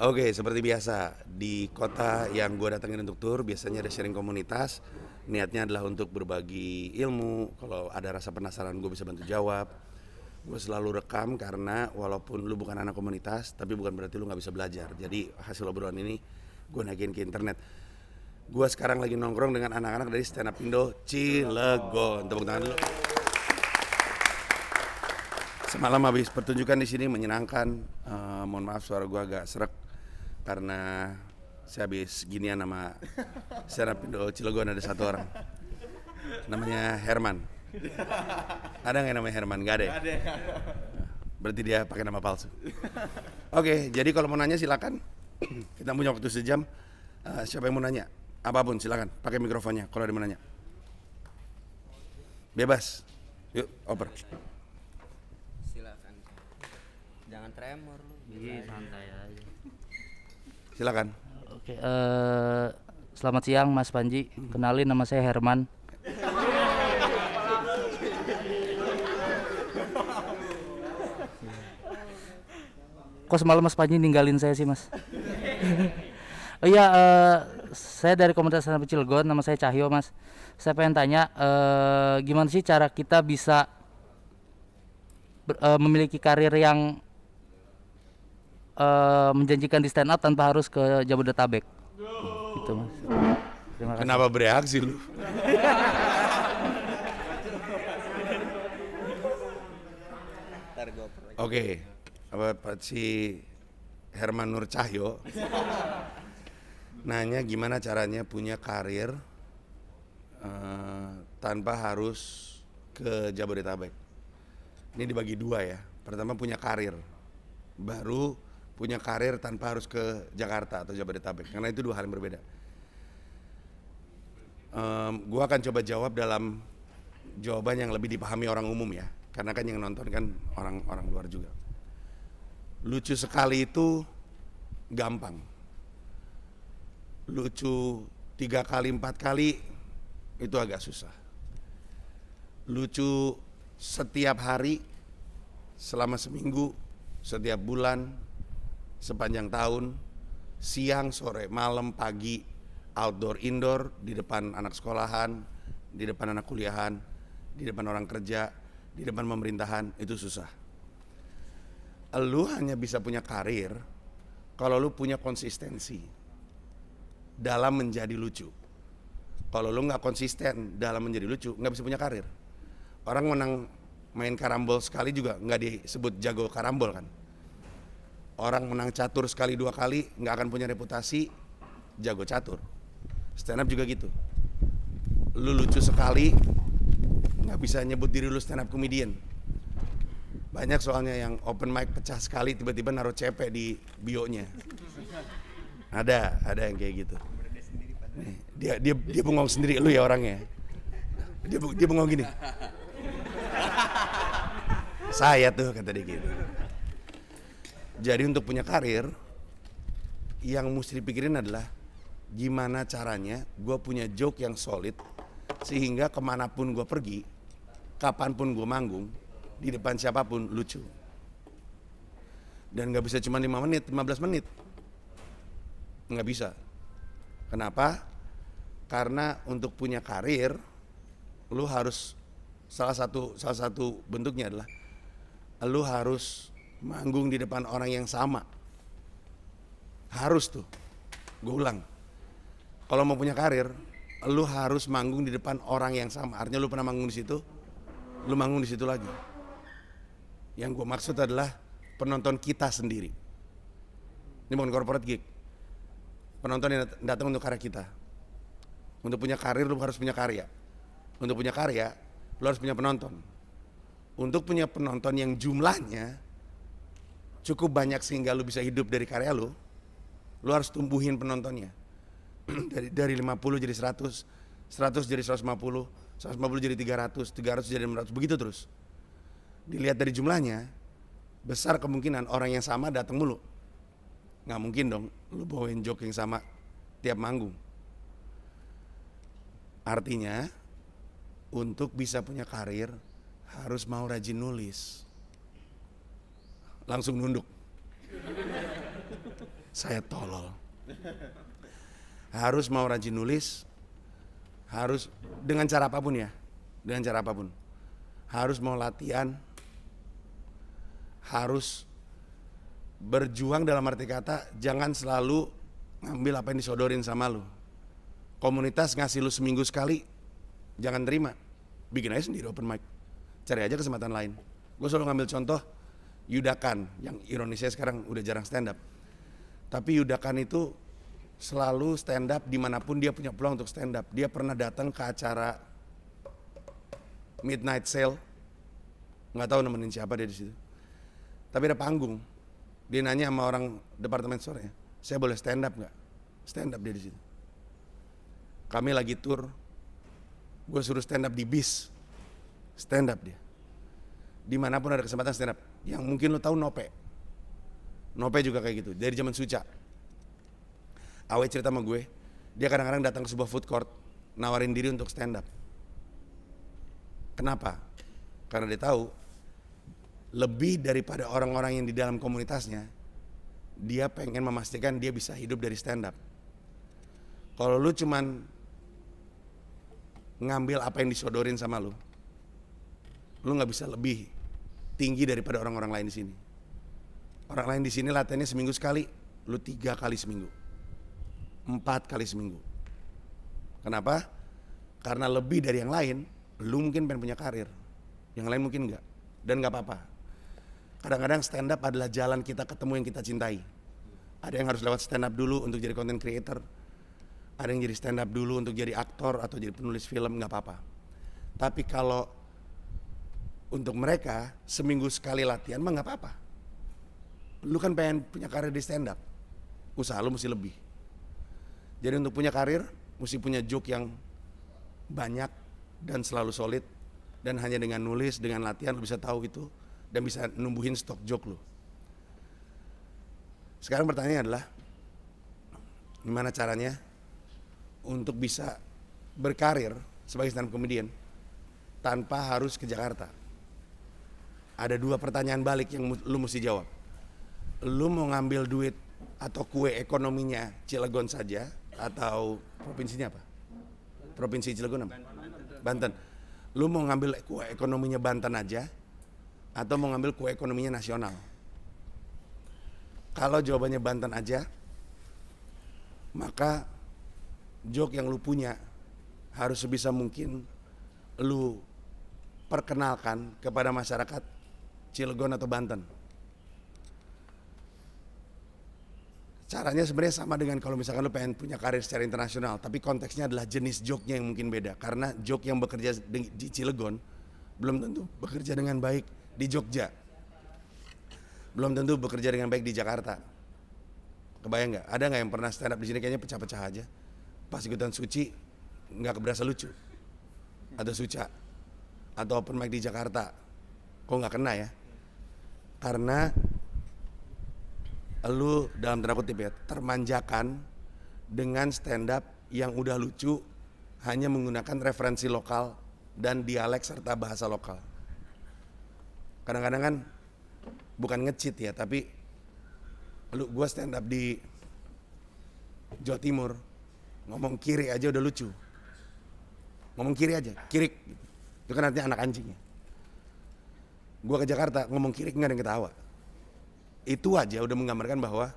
Oke, seperti biasa di kota yang gue datengin untuk tour biasanya ada sharing komunitas. Niatnya adalah untuk berbagi ilmu. Kalau ada rasa penasaran gue bisa bantu jawab. Gue selalu rekam karena walaupun lu bukan anak komunitas, tapi bukan berarti lu nggak bisa belajar. Jadi hasil obrolan ini gue naikin ke internet. Gue sekarang lagi nongkrong dengan anak-anak dari Stand Up Indo Cilegon. Tepuk tangan dulu. Semalam habis pertunjukan di sini menyenangkan. Mohon maaf suara gue agak serak karena saya habis ginian sama Stand Up Indo Cilegon. Ada satu orang namanya Herman. Ada nggak namanya Herman? Nggak ada. Berarti dia pakai nama palsu. Oke, jadi kalau mau nanya silakan. Kita punya waktu sejam. Siapa yang mau nanya? Apapun silakan. Pakai mikrofonnya. Kalau ada yang mau nanya. Bebas. Yuk, oper. Silakan. Jangan tremor lu. Iya, santai aja. Silakan. Oke, selamat siang Mas Panji. Kenalin, nama saya Herman. Kok semalam Mas Panji ninggalin saya sih, Mas? Oh iya, saya dari komunitas Stand Up Cilegon, nama saya Cahyo, Mas. Saya pengen tanya, gimana sih cara kita bisa memiliki karir yang menjanjikan di stand up tanpa harus ke Jabodetabek? Gitu, Mas. Terima kasih. Kenapa bereaksi lu? Ntar gue oper lagi. Oke, apa si Herman Nur Cahyo nanya gimana caranya punya karir tanpa harus ke Jabodetabek. Ini dibagi dua ya. Pertama punya karir, baru punya karir tanpa harus ke Jakarta atau Jabodetabek. Karena itu dua hal yang berbeda. Gua akan coba jawab dalam jawaban yang lebih dipahami orang umum ya. Karena kan yang nonton kan orang luar juga. Lucu sekali itu gampang. Lucu 3 kali 4 kali itu agak susah. Lucu setiap hari selama seminggu, setiap bulan, sepanjang tahun, siang, sore, malam, pagi, outdoor, indoor, di depan anak sekolahan, di depan anak kuliahan, di depan orang kerja, di depan pemerintahan, itu susah. Lu hanya bisa punya karir kalau lu punya konsistensi dalam menjadi lucu. Kalau lu nggak konsisten dalam menjadi lucu, nggak bisa punya karir. Orang menang main karambol sekali juga nggak disebut jago karambol kan. Orang menang catur sekali 2 kali nggak akan punya reputasi jago catur. Stand up juga gitu. Lu lucu sekali nggak bisa nyebut diri lu stand up comedian. Banyak soalnya yang open mic pecah sekali tiba-tiba naruh CP di bio-nya. Ada yang kayak gitu. Nih, dia bengong sendiri, lu ya orangnya. Dia bengong gini. Saya tuh kata dia gitu. Jadi untuk punya karir yang mesti dipikirin adalah gimana caranya gue punya joke yang solid sehingga kemanapun gue pergi, kapanpun gue manggung, di depan siapapun lucu. Dan gak bisa cuma 5 menit, 15 menit. Gak bisa. Kenapa? Karena untuk punya karir, lu harus salah satu bentuknya adalah lu harus manggung di depan orang yang sama. Harus tuh. Gue ulang. Kalau mau punya karir, lu harus manggung di depan orang yang sama. Artinya lu pernah manggung di situ, lu manggung di situ lagi. Yang gue maksud adalah penonton kita sendiri. Ini bukan corporate gig. Penonton yang datang untuk karya kita. Untuk punya karir lu harus punya karya. Untuk punya karya lu harus punya penonton. Untuk punya penonton yang jumlahnya cukup banyak sehingga lu bisa hidup dari karya lu harus tumbuhin penontonnya. dari 50 jadi 100, 100 jadi 150, 150 jadi 300, 300 jadi 600, begitu terus. Dilihat dari jumlahnya, besar kemungkinan orang yang sama datang mulu. Nggak mungkin dong lu bawain joke yang sama tiap manggung. Artinya untuk bisa punya karir harus mau rajin nulis. Langsung nunduk. Saya tolol. Harus mau rajin nulis, harus dengan cara apapun ya, dengan cara apapun. Harus mau latihan, harus berjuang dalam arti kata, jangan selalu ngambil apa yang disodorin sama lu. Komunitas ngasih lu seminggu sekali, jangan terima. Bikin aja sendiri open mic. Cari aja kesempatan lain. Gue selalu ngambil contoh Yudakan, yang ironisnya sekarang udah jarang stand up. Tapi Yudakan itu selalu stand up dimanapun dia punya peluang untuk stand up. Dia pernah datang ke acara Midnight Sale, nggak tahu nemenin siapa dia di situ. Tapi ada panggung. Dia nanya sama orang departemen sore, saya boleh stand up nggak? Stand up dia di situ. Kami lagi tour, gue suruh stand up di bis, stand up dia. Dimanapun ada kesempatan stand up. Yang mungkin lo tahu Nope. Nope juga kayak gitu, dari zaman Suca. Awe cerita sama gue, dia kadang-kadang datang ke sebuah food court, nawarin diri untuk stand up. Kenapa? Karena dia tahu, lebih daripada orang-orang yang di dalam komunitasnya, dia pengen memastikan dia bisa hidup dari stand up. Kalau lu cuman ngambil apa yang disodorin sama lu nggak bisa lebih tinggi daripada orang-orang lain di sini. Orang lain di sini latihannya seminggu sekali, lu 3 kali seminggu, 4 kali seminggu. Kenapa? Karena lebih dari yang lain, lu mungkin pengen punya karir, yang lain mungkin enggak, dan nggak apa-apa. Kadang-kadang stand up adalah jalan kita ketemu yang kita cintai. Ada yang harus lewat stand up dulu untuk jadi content creator, ada yang jadi stand up dulu untuk jadi aktor atau jadi penulis film, nggak apa-apa. Tapi kalau untuk mereka seminggu sekali latihan mah nggak apa-apa. Lu kan pengen punya karir di stand up, usaha lu mesti lebih. Jadi untuk punya karir mesti punya joke yang banyak dan selalu solid, dan hanya dengan nulis, dengan latihan lu bisa tahu itu dan bisa numbuhin stok joke lu. Sekarang pertanyaannya adalah, gimana caranya untuk bisa berkarir sebagai stand up comedian tanpa harus ke Jakarta? Ada 2 pertanyaan balik yang lu mesti jawab. Lu mau ngambil duit atau kue ekonominya Cilegon saja, atau provinsinya apa? Provinsi Cilegon apa? Banten. Lu mau ngambil kue ekonominya Banten aja, atau mau ngambil kue ekonominya nasional? Kalau jawabannya Banten aja, maka joke yang lu punya harus sebisa mungkin lu perkenalkan kepada masyarakat Cilegon atau Banten. Caranya sebenarnya sama dengan kalau misalkan lu pengen punya karir secara internasional, tapi konteksnya adalah jenis joke-nya yang mungkin beda. Karena joke yang bekerja di Cilegon belum tentu bekerja dengan baik di Jogja, belum tentu bekerja dengan baik di Jakarta. Kebayang nggak? Ada nggak yang pernah stand up di sini kayaknya pecah-pecah aja? Pas ikutan Suci nggak keberasa lucu, atau Suca, atau open mic di Jakarta, kok nggak kena ya? Karena lu dalam tanda kutip ya, termanjakan dengan stand up yang udah lucu hanya menggunakan referensi lokal dan dialek serta bahasa lokal. Kadang-kadang kan bukan nge-cheat ya, tapi gua stand up di Jawa Timur, ngomong kiri aja udah lucu. Ngomong kiri aja, kirik. Itu kan artinya anak anjing ya. Gua ke Jakarta ngomong kirik nggak ada yang ketawa. Itu aja udah menggambarkan bahwa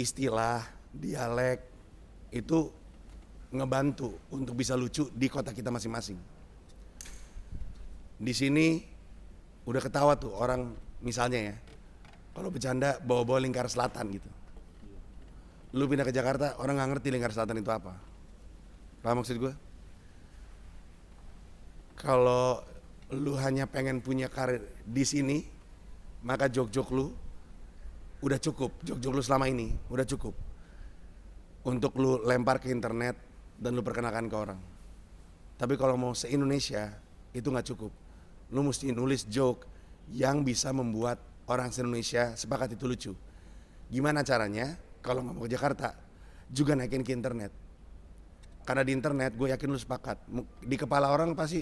istilah, dialek itu ngebantu untuk bisa lucu di kota kita masing-masing. Di sini udah ketawa tuh orang, misalnya ya, kalau bercanda bawa-bawa lingkar selatan gitu. Lu pindah ke Jakarta, orang nggak ngerti lingkar selatan itu apa. Paham maksud gue? Kalau lu hanya pengen punya karir di sini, maka jok-jok lu udah cukup. Jok-jok lu selama ini udah cukup untuk lu lempar ke internet dan lu perkenalkan ke orang. Tapi kalau mau se-Indonesia, itu gak cukup. Lu mesti nulis joke yang bisa membuat orang se-Indonesia sepakat itu lucu. Gimana caranya? Kalau gak mau ke Jakarta, juga naikin ke internet. Karena di internet gue yakin lu sepakat. Di kepala orang pasti,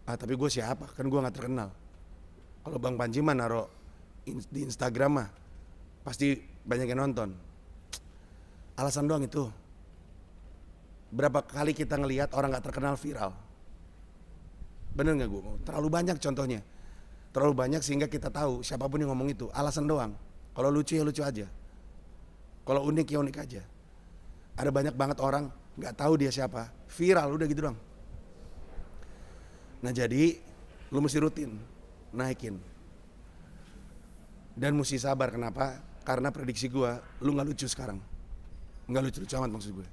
tapi gue siapa? Kan gue gak terkenal. Kalau Bang Panji mah naro di Instagram mah pasti banyak yang nonton. Alasan doang itu. Berapa kali kita ngelihat orang gak terkenal viral? Bener gak gue? Terlalu banyak contohnya. Terlalu banyak sehingga kita tahu siapapun yang ngomong itu. Alasan doang. Kalau lucu ya lucu aja. Kalau unik ya unik aja. Ada banyak banget orang gak tahu dia siapa. Viral udah gitu doang. Nah jadi lu mesti rutin naikin. Dan mesti sabar. Kenapa? Karena prediksi gue, lu gak lucu sekarang. Gak lucu-lucu amat maksud gue.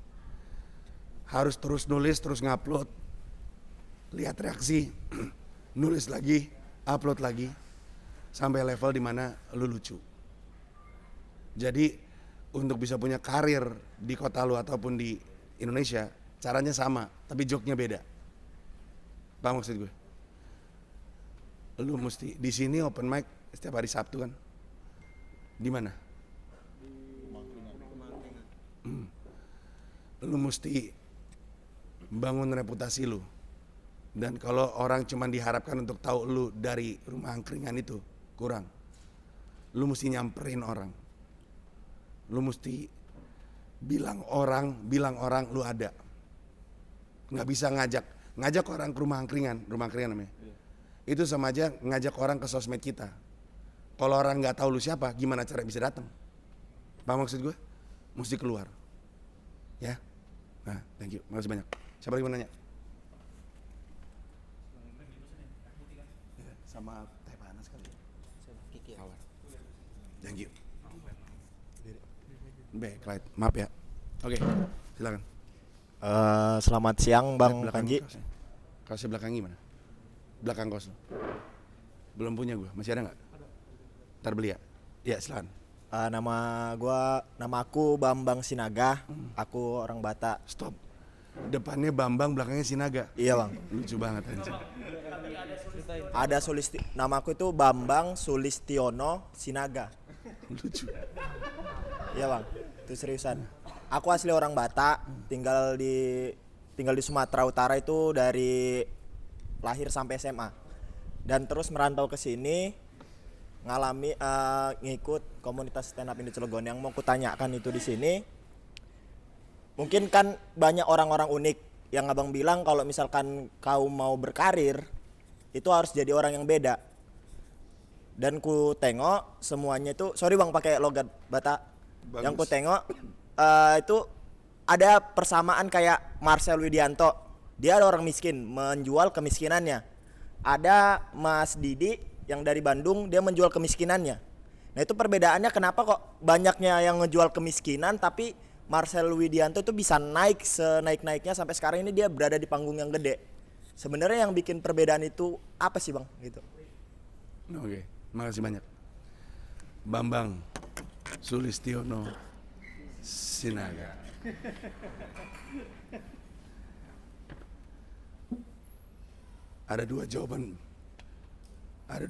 Harus terus nulis, terus ngupload, lihat reaksi, nulis lagi, upload lagi, sampai level dimana lu lucu. Jadi untuk bisa punya karir di kota lu ataupun di Indonesia, caranya sama, tapi joke-nya beda. Paham maksud gue? Lu mesti di sini open mic setiap hari Sabtu kan? Di mana? Lu mesti bangun reputasi lu. Dan kalau orang cuma diharapkan untuk tahu lu dari rumah angkringan itu, kurang. Lu mesti nyamperin orang. Lu mesti bilang orang lu ada. Nggak bisa ngajak orang ke rumah angkringan namanya. Itu sama aja ngajak orang ke sosmed kita. Kalau orang nggak tahu lu siapa, gimana cara bisa datang? Paham maksud gue? Mesti keluar. Ya. Nah, thank you. Makasih banyak. Siapa lagi mau nanya? Sama teh panas kali ya? Kiki ya? Thank you. Baik, maaf ya. Oke, silakan. Selamat siang Bang Panji. Kaosnya belakang gimana? Belakang kaos lo. Belum punya gue, masih ada nggak? Ntar beli ya? Iya, silakan. Nama aku Bambang Sinaga. Aku orang Batak. Stop. Depannya Bambang, belakangnya Sinaga. Iya Bang. Lucu banget anjing. Ada nama aku itu Bambang Sulistiono Sinaga. Lucu. Iya Bang. Itu seriusan. Aku asli orang Batak, tinggal di Sumatera Utara itu dari lahir sampai SMA. Dan terus merantau ke sini ngikut komunitas stand up Indo Cilegon. Yang mau kutanyakan itu di sini, mungkin kan banyak orang-orang unik yang abang bilang kalau misalkan kau mau berkarir itu harus jadi orang yang beda. Dan ku tengok semuanya itu, sorry bang pakai logat Batak. Bagus. Yang ku tengok itu ada persamaan kayak Marcel Widianto. Dia ada orang miskin menjual kemiskinannya. Ada Mas Didi yang dari Bandung, dia menjual kemiskinannya. Nah itu perbedaannya kenapa kok banyaknya yang ngejual kemiskinan tapi Marcel Widianto itu bisa naik senaik-naiknya sampai sekarang ini dia berada di panggung yang gede. Sebenarnya yang bikin perbedaan itu apa sih bang? Gitu. Oke, makasih banyak. Bambang Sulistiono Sinaga. Ada dua jawaban. Ada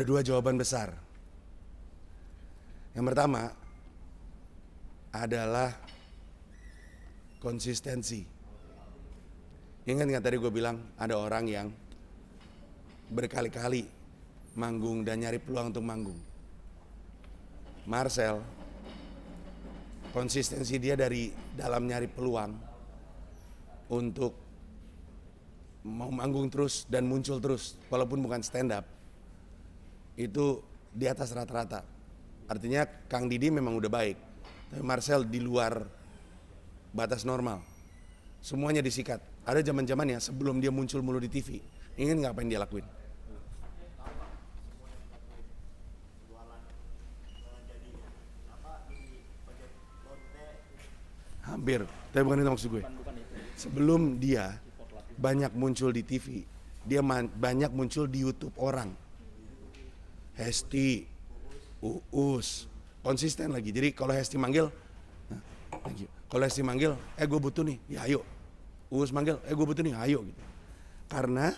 dua jawaban besar. Yang pertama adalah konsistensi. Ingat nggak tadi gue bilang ada orang yang berkali-kali manggung dan nyari peluang untuk manggung. Marcel, konsistensi dia dari dalam nyari peluang untuk mau manggung terus dan muncul terus walaupun bukan stand up, itu di atas rata-rata. Artinya Kang Didi memang udah baik, tapi Marcel di luar batas normal. Semuanya disikat. Ada zaman-zamannya sebelum dia muncul mulu di TV. Ingin ngapain dia lakuin? Hampir, tapi bukan itu maksud gue. Sebelum dia banyak muncul di TV, dia banyak muncul di YouTube orang. Hesti, Uus, konsisten lagi. Jadi kalau Hesti manggil, thank you. Kalau Hesti manggil, gue butuh nih, ya ayo. Uus manggil, gue butuh nih, ayo gitu. Karena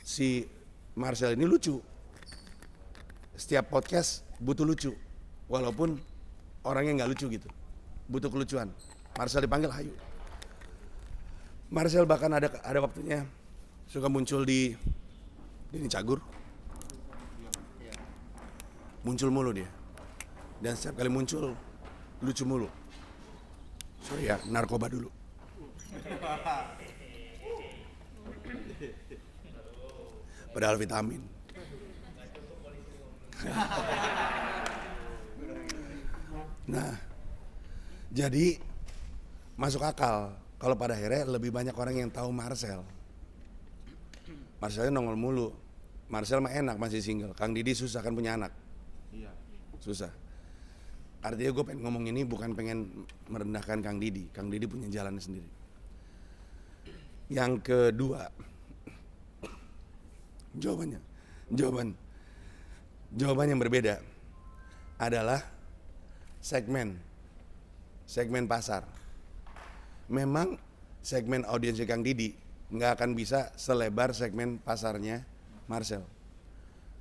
si Marcel ini lucu. Setiap podcast butuh lucu, walaupun orangnya nggak lucu gitu, butuh kelucuan. Marcel dipanggil, ayo. Marcel bahkan ada waktunya suka muncul di Denny Cagur. muncul mulu dia. Dan setiap kali muncul lucu mulu. Sorry ya, narkoba dulu. Padahal vitamin. Nah, jadi masuk akal kalau pada akhirnya lebih banyak orang yang tahu Marcel. Marcelnya nongol mulu. Marcel mah enak masih single. Kang Didi susah kan punya anak. Iya. Susah. Artinya gue pengen ngomong ini bukan pengen merendahkan Kang Didi. Kang Didi punya jalannya sendiri. Yang kedua, jawaban yang berbeda adalah segmen pasar. Memang segmen audiensnya Kang Didi nggak akan bisa selebar segmen pasarnya Marcel.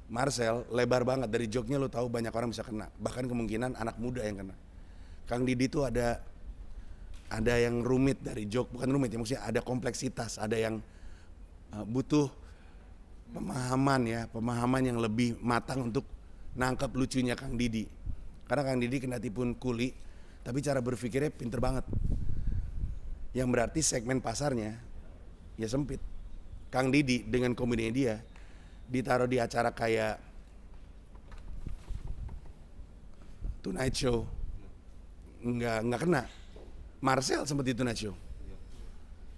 Marcel lebar banget, dari joknya lo tahu banyak orang bisa kena, bahkan kemungkinan anak muda yang kena. Kang Didi tuh ada yang rumit dari jok, bukan rumit ya, maksudnya ada kompleksitas, ada yang butuh pemahaman yang lebih matang untuk nangkep lucunya Kang Didi. Karena Kang Didi kena tipuan kuli, tapi cara berpikirnya pinter banget. Yang berarti segmen pasarnya ya sempit. Kang Didi dengan komedinya dia ditaruh di acara kayak Tonight Show nggak kena. Marcel seperti Tonight Show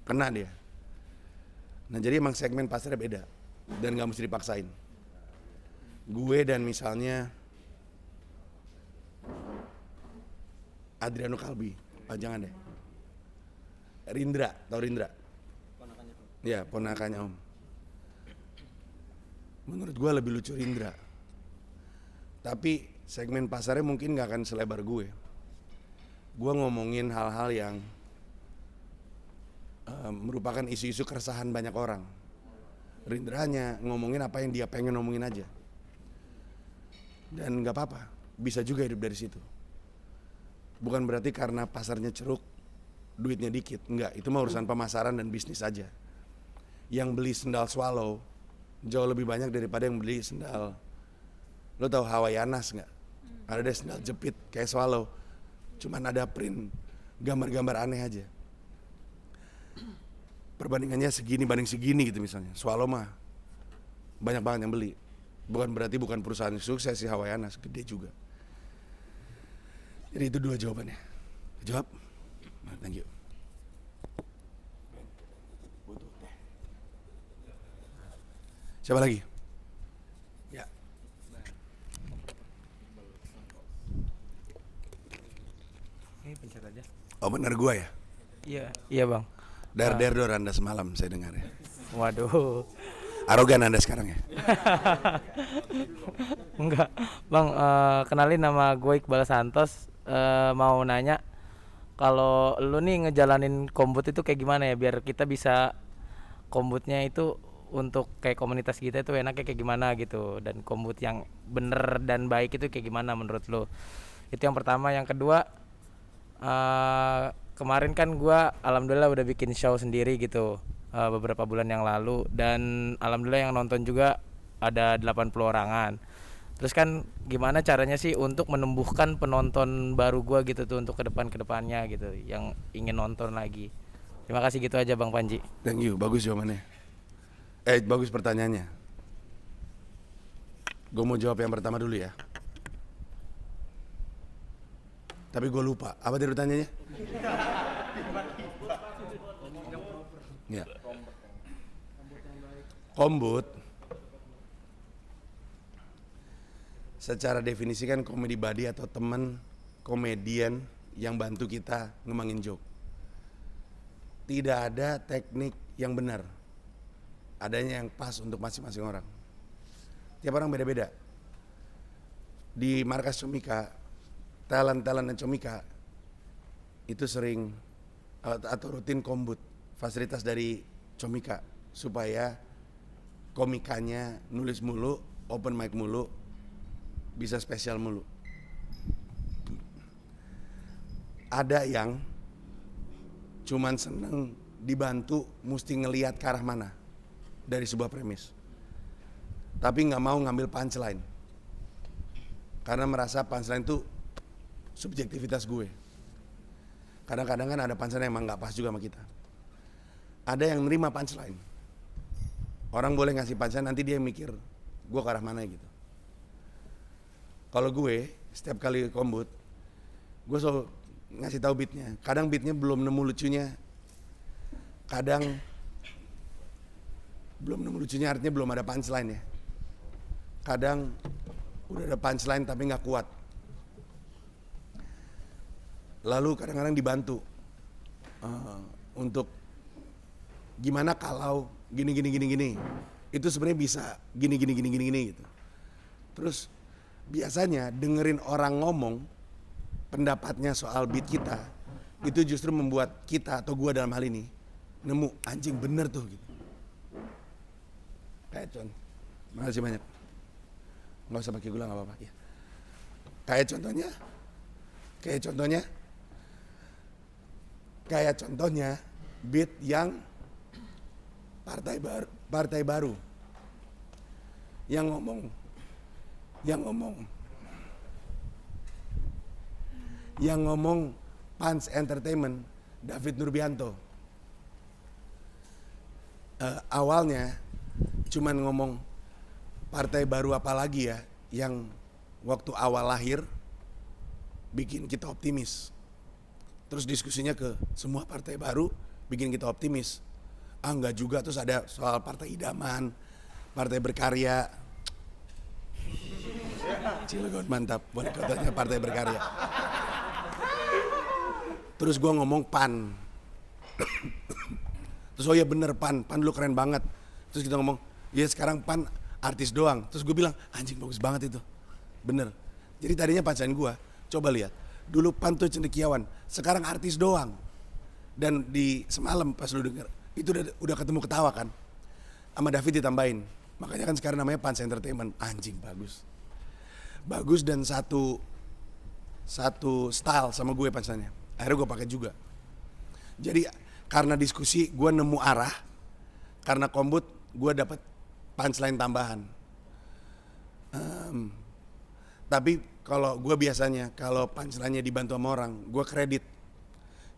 kena dia. Nah jadi emang segmen pasarnya beda dan nggak mesti dipaksain. Gue dan misalnya Adriano Kalbi, jangan deh. Rindra, tau Rindra? Ponakannya tuh. Ya, ponakannya Om. Menurut gue lebih lucu Rindra. Tapi segmen pasarnya mungkin gak akan selebar gue. Gue ngomongin hal-hal yang merupakan isu-isu keresahan banyak orang. Rindranya ngomongin apa yang dia pengen ngomongin aja. Dan gak apa-apa, bisa juga hidup dari situ. Bukan berarti karena pasarnya ceruk, duitnya dikit. Enggak, itu mah urusan pemasaran dan bisnis aja. Yang beli sendal Swallow jauh lebih banyak daripada yang beli sendal, lo tau Hawaiianas nggak? Ada deh sendal jepit kayak Swallow, cuman ada print gambar-gambar aneh aja. Perbandingannya segini banding segini gitu misalnya. Swallow mah banyak banget yang beli. Bukan berarti bukan perusahaan sukses si Hawaiianas, gede juga. Jadi itu dua jawabannya. Jawab? Thank you. Siapa lagi? Ya. Ini pencet aja. Oh benar gua ya? Iya bang. Dar-dor Anda semalam saya dengar ya. Waduh. Arogan Anda sekarang ya? Enggak, bang. Kenalin, nama gue Iqbal Santos. Mau nanya, kalau lu nih ngejalanin kombut itu kayak gimana ya, biar kita bisa kombutnya itu untuk kayak komunitas kita itu enaknya kayak gimana gitu, dan kombut yang bener dan baik itu kayak gimana menurut lu? Itu yang pertama. Yang kedua, kemarin kan gua alhamdulillah udah bikin show sendiri gitu beberapa bulan yang lalu, dan alhamdulillah yang nonton juga ada 80 orangan. Terus kan gimana caranya sih untuk menumbuhkan penonton baru gua gitu tuh untuk kedepannya gitu, yang ingin nonton lagi. Terima kasih, gitu aja Bang Panji. Thank you, bagus jawabannya. Bagus pertanyaannya. Gue mau jawab yang pertama dulu ya. Tapi gue lupa, apa tadi pertanyaannya? Ya. Kombut secara definisi kan komedi buddy atau teman komedian yang bantu kita ngembangin joke. Tidak ada teknik yang benar, adanya yang pas untuk masing-masing orang. Tiap orang beda-beda. Di markas Comika, talent dan Comika itu sering atau rutin kombut, fasilitas dari Comika, supaya komikanya nulis mulu, open mic mulu, bisa spesial mulu. Ada yang cuman seneng dibantu, mesti ngelihat ke arah mana dari sebuah premis, tapi nggak mau ngambil punchline. karena merasa punchline itu subjektivitas gue. Kadang-kadang kan ada punchline yang emang nggak pas juga sama kita. Ada yang nerima punchline. Orang boleh ngasih punchline, nanti dia mikir gue ke arah mana gitu. Kalau gue setiap kali kombut, gue selalu ngasih tahu beatnya. Kadang beatnya belum nemu lucunya, kadang belum nemu lucunya artinya belum ada punchline ya. Kadang udah ada punchline tapi nggak kuat. Lalu kadang-kadang dibantu untuk gimana kalau gini. Itu sebenarnya bisa gini gitu. Terus biasanya dengerin orang ngomong pendapatnya soal beat kita, itu justru membuat kita atau gua dalam hal ini nemu anjing bener tuh gitu. Kayak contoh, makasih banyak. Nggak usah pakai gula nggak apa-apa ya. Kayak contohnya beat yang partai baru yang ngomong Punch Entertainment, David Nurbianto. Awalnya cuman ngomong partai baru apa lagi ya yang waktu awal lahir bikin kita optimis. Terus diskusinya ke semua partai baru bikin kita optimis. Enggak juga, terus ada soal partai idaman, partai berkarya. Cilegon mantap, boleh katanya partai berkarya. Terus gue ngomong PAN. Terus oh iya bener PAN lu keren banget. Terus kita ngomong, ya sekarang PAN artis doang. Terus gue bilang, anjing bagus banget itu. Bener. Jadi tadinya pacaran gue, coba lihat. Dulu PAN tuh cendekiawan, sekarang artis doang. Dan di semalam pas lu denger, itu udah ketemu ketawa kan. Sama David ditambahin. Makanya kan sekarang namanya Punch Entertainment. Anjing bagus. Bagus dan satu style sama gue punchline-nya. Akhirnya gue pakai juga. Jadi karena diskusi gue nemu arah, karena kombut gue dapat punchline tambahan. Tapi kalau gue biasanya kalau punchline-nya dibantu sama orang, gue kredit.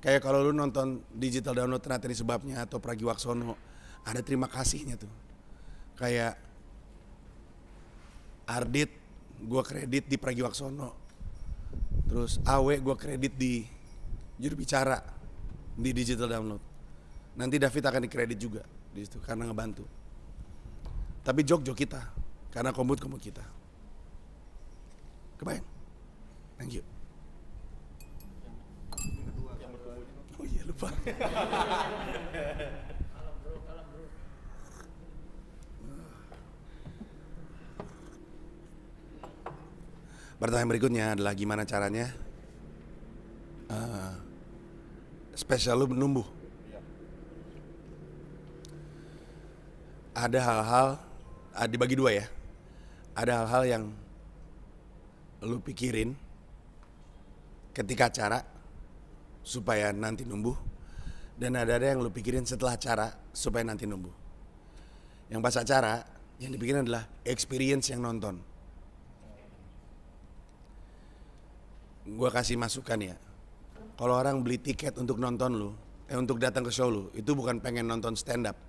Kayak kalau lu nonton digital download ternyata ini sebabnya atau Pragiwaksono, ada terima kasihnya tuh. Kayak Ardit gue kredit di Pragiwaksono. Terus Awe gue kredit di juru bicara di digital download. Nanti David akan dikredit juga di situ karena ngebantu. Tapi jok kita karena kombut kita. Kebayang? Thank you. Oh iya lupa. Pertanyaan berikutnya adalah gimana caranya spesial lu menumbuh. Ada hal-hal dibagi dua ya. Ada hal-hal yang lu pikirin ketika acara supaya nanti numbuh, dan ada yang lu pikirin setelah acara supaya nanti numbuh. Yang pas acara yang dipikirin adalah experience yang nonton. Gua kasih masukan ya. Kalau orang beli tiket untuk nonton lu, untuk datang ke show lu, itu bukan pengen nonton stand up.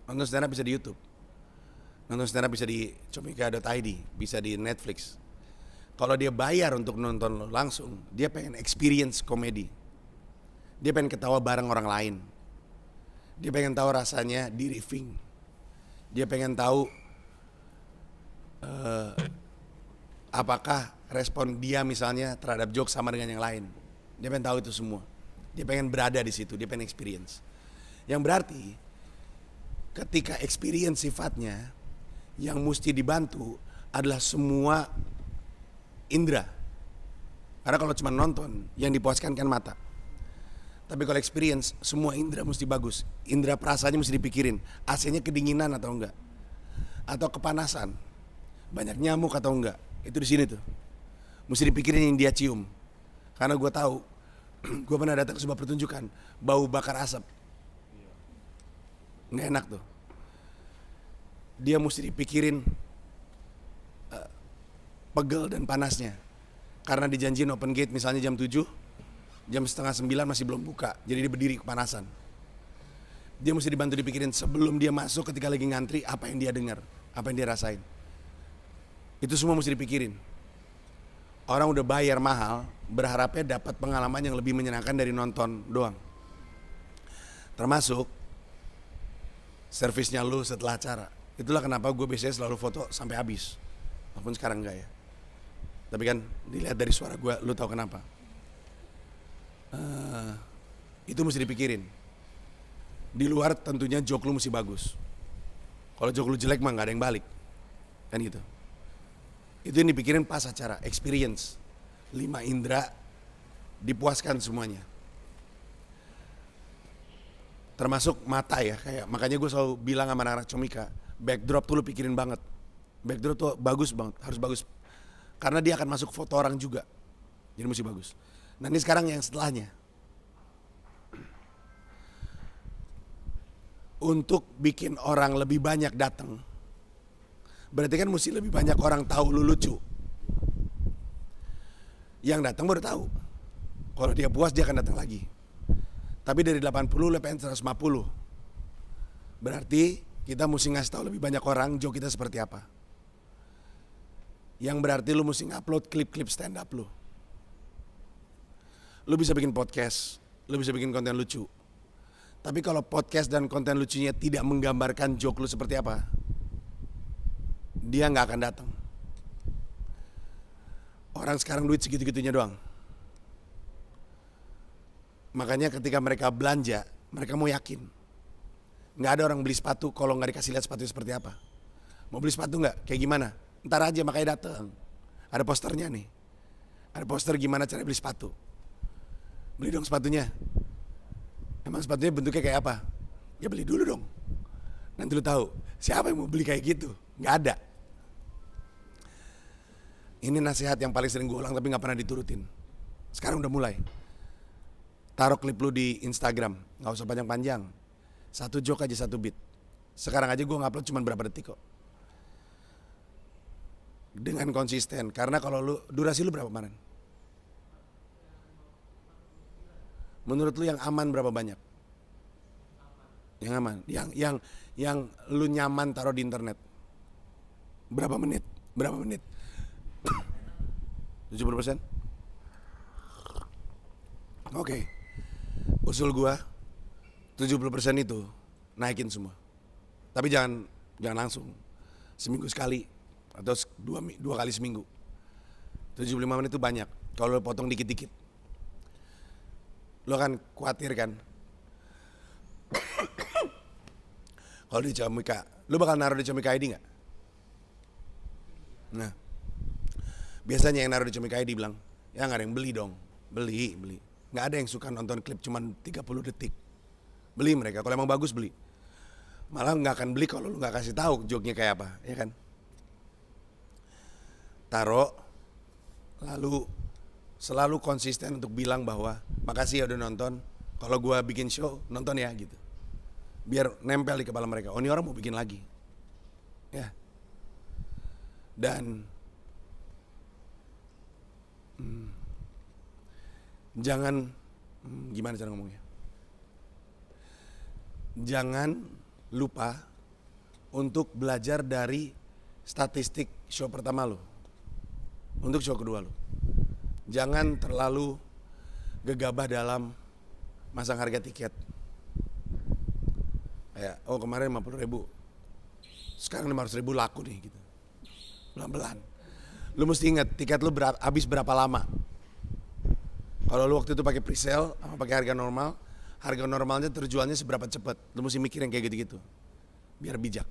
Nonton stand up bisa di YouTube. Nonton stand up bisa di comika.id, bisa di Netflix. Kalau dia bayar untuk nonton lo langsung, dia pengen experience komedi. Dia pengen ketawa bareng orang lain. Dia pengen tahu rasanya di riffing. Dia pengen tahu apakah respon dia misalnya terhadap joke sama dengan yang lain. Dia pengen tahu itu semua. Dia pengen berada di situ, dia pengen experience. Yang berarti ketika experience sifatnya yang mesti dibantu adalah semua indera. Karena kalau cuma nonton, yang dipuaskan kan mata. Tapi kalau experience, semua indera mesti bagus. Indera perasaannya mesti dipikirin. AC-nya kedinginan atau enggak, atau kepanasan, banyak nyamuk atau enggak. Itu di sini tuh. Mesti dipikirin yang dia cium. Karena gue tahu, gue pernah datang ke sebuah pertunjukan, bau bakar asap. Nggak enak tuh. Dia mesti dipikirin pegel dan panasnya. Karena dijanjiin open gate misalnya jam 7, jam setengah 9 masih belum buka. Jadi dia berdiri kepanasan. Dia mesti dibantu dipikirin sebelum dia masuk ketika lagi ngantri apa yang dia dengar, apa yang dia rasain. Itu semua mesti dipikirin. Orang udah bayar mahal, berharapnya dapat pengalaman yang lebih menyenangkan dari nonton doang. Termasuk servisnya lu setelah acara. Itulah kenapa gue biasanya selalu foto sampai habis. Walaupun sekarang enggak ya. Tapi kan dilihat dari suara gue, lu tahu kenapa. Itu mesti dipikirin. Di luar tentunya joke lu mesti bagus. Kalau joke lu jelek mah gak ada yang balik. Kan gitu. Itu yang dipikirin pas acara, experience. 5 indera dipuaskan semuanya. Termasuk mata ya, kayak makanya gue selalu bilang sama anak-anak Comika, backdrop tuh lu pikirin banget. Backdrop tuh bagus banget, harus bagus. Karena dia akan masuk foto orang juga. Jadi mesti bagus. Nah ini sekarang yang setelahnya. Untuk bikin orang lebih banyak datang, berarti kan mesti lebih banyak orang tahu lu lucu. Yang datang baru tahu. Kalau dia puas dia akan datang lagi. Tapi dari 80 lu pengen 150. Berarti kita mesti ngasih tahu lebih banyak orang joke kita seperti apa. Yang berarti lu mesti ngupload klip-klip stand up lu. Lu bisa bikin podcast, lu bisa bikin konten lucu. Tapi kalau podcast dan konten lucunya tidak menggambarkan joke lu seperti apa, dia nggak akan datang. Orang sekarang duit segitu-gitunya doang. Makanya ketika mereka belanja, mereka mau yakin. Nggak ada orang beli sepatu kalau nggak dikasih lihat sepatunya seperti apa. Mau beli sepatu nggak? Kayak gimana? Ntar aja makanya datang. Ada posternya nih. Ada poster gimana cara beli sepatu. Beli dong sepatunya. Emang sepatunya bentuknya kayak apa? Ya beli dulu dong. Nanti lu tahu siapa yang mau beli kayak gitu. Nggak ada. Ini nasihat yang paling sering gue ulang tapi nggak pernah diturutin. Sekarang udah mulai. Taruh klip lu di Instagram, nggak usah panjang-panjang. 1 joke aja 1 beat. Sekarang aja gue ngupload cuma berapa detik kok. Dengan konsisten, karena kalau lu durasi lu berapa kemarin? Menurut lu yang aman berapa banyak? Yang aman, yang lu nyaman taruh di internet. Berapa menit? Berapa menit? 70%? Oke. Usul gua 70% itu naikin semua. Tapi jangan langsung. Seminggu sekali atau 2 kali seminggu. 75 menit itu banyak. Kalau lu potong dikit-dikit, lu akan khawatir kan. Kalau di Comika, lu bakal naruh di Comika ID nggak? Nah, biasanya yang naruh di Comika ID bilang, ya nggak ada yang beli dong, beli. Nggak ada yang suka nonton klip cuman 30 detik. Beli mereka, kalau emang bagus beli. Malah nggak akan beli kalau lu nggak kasih tahu joke-nya kayak apa, ya kan? Taruh, lalu selalu konsisten untuk bilang bahwa makasih ya udah nonton. Kalau gua bikin show nonton ya gitu. Biar nempel di kepala mereka. Oh ini orang mau bikin lagi, ya. Dan jangan gimana cara ngomongnya? Jangan lupa untuk belajar dari statistik show pertama lo. Untuk show kedua lo. Jangan terlalu gegabah dalam masang harga tiket. Kayak, oh kemarin 50.000, sekarang 500.000 laku nih gitu. Pelan-pelan. Lu mesti ingat tiket lu habis berapa lama. Kalau lu waktu itu pakai pre-sale sama pakai harga normal, harga normalnya terjualnya seberapa cepat. Lu mesti mikir yang kayak gitu-gitu. Biar bijak.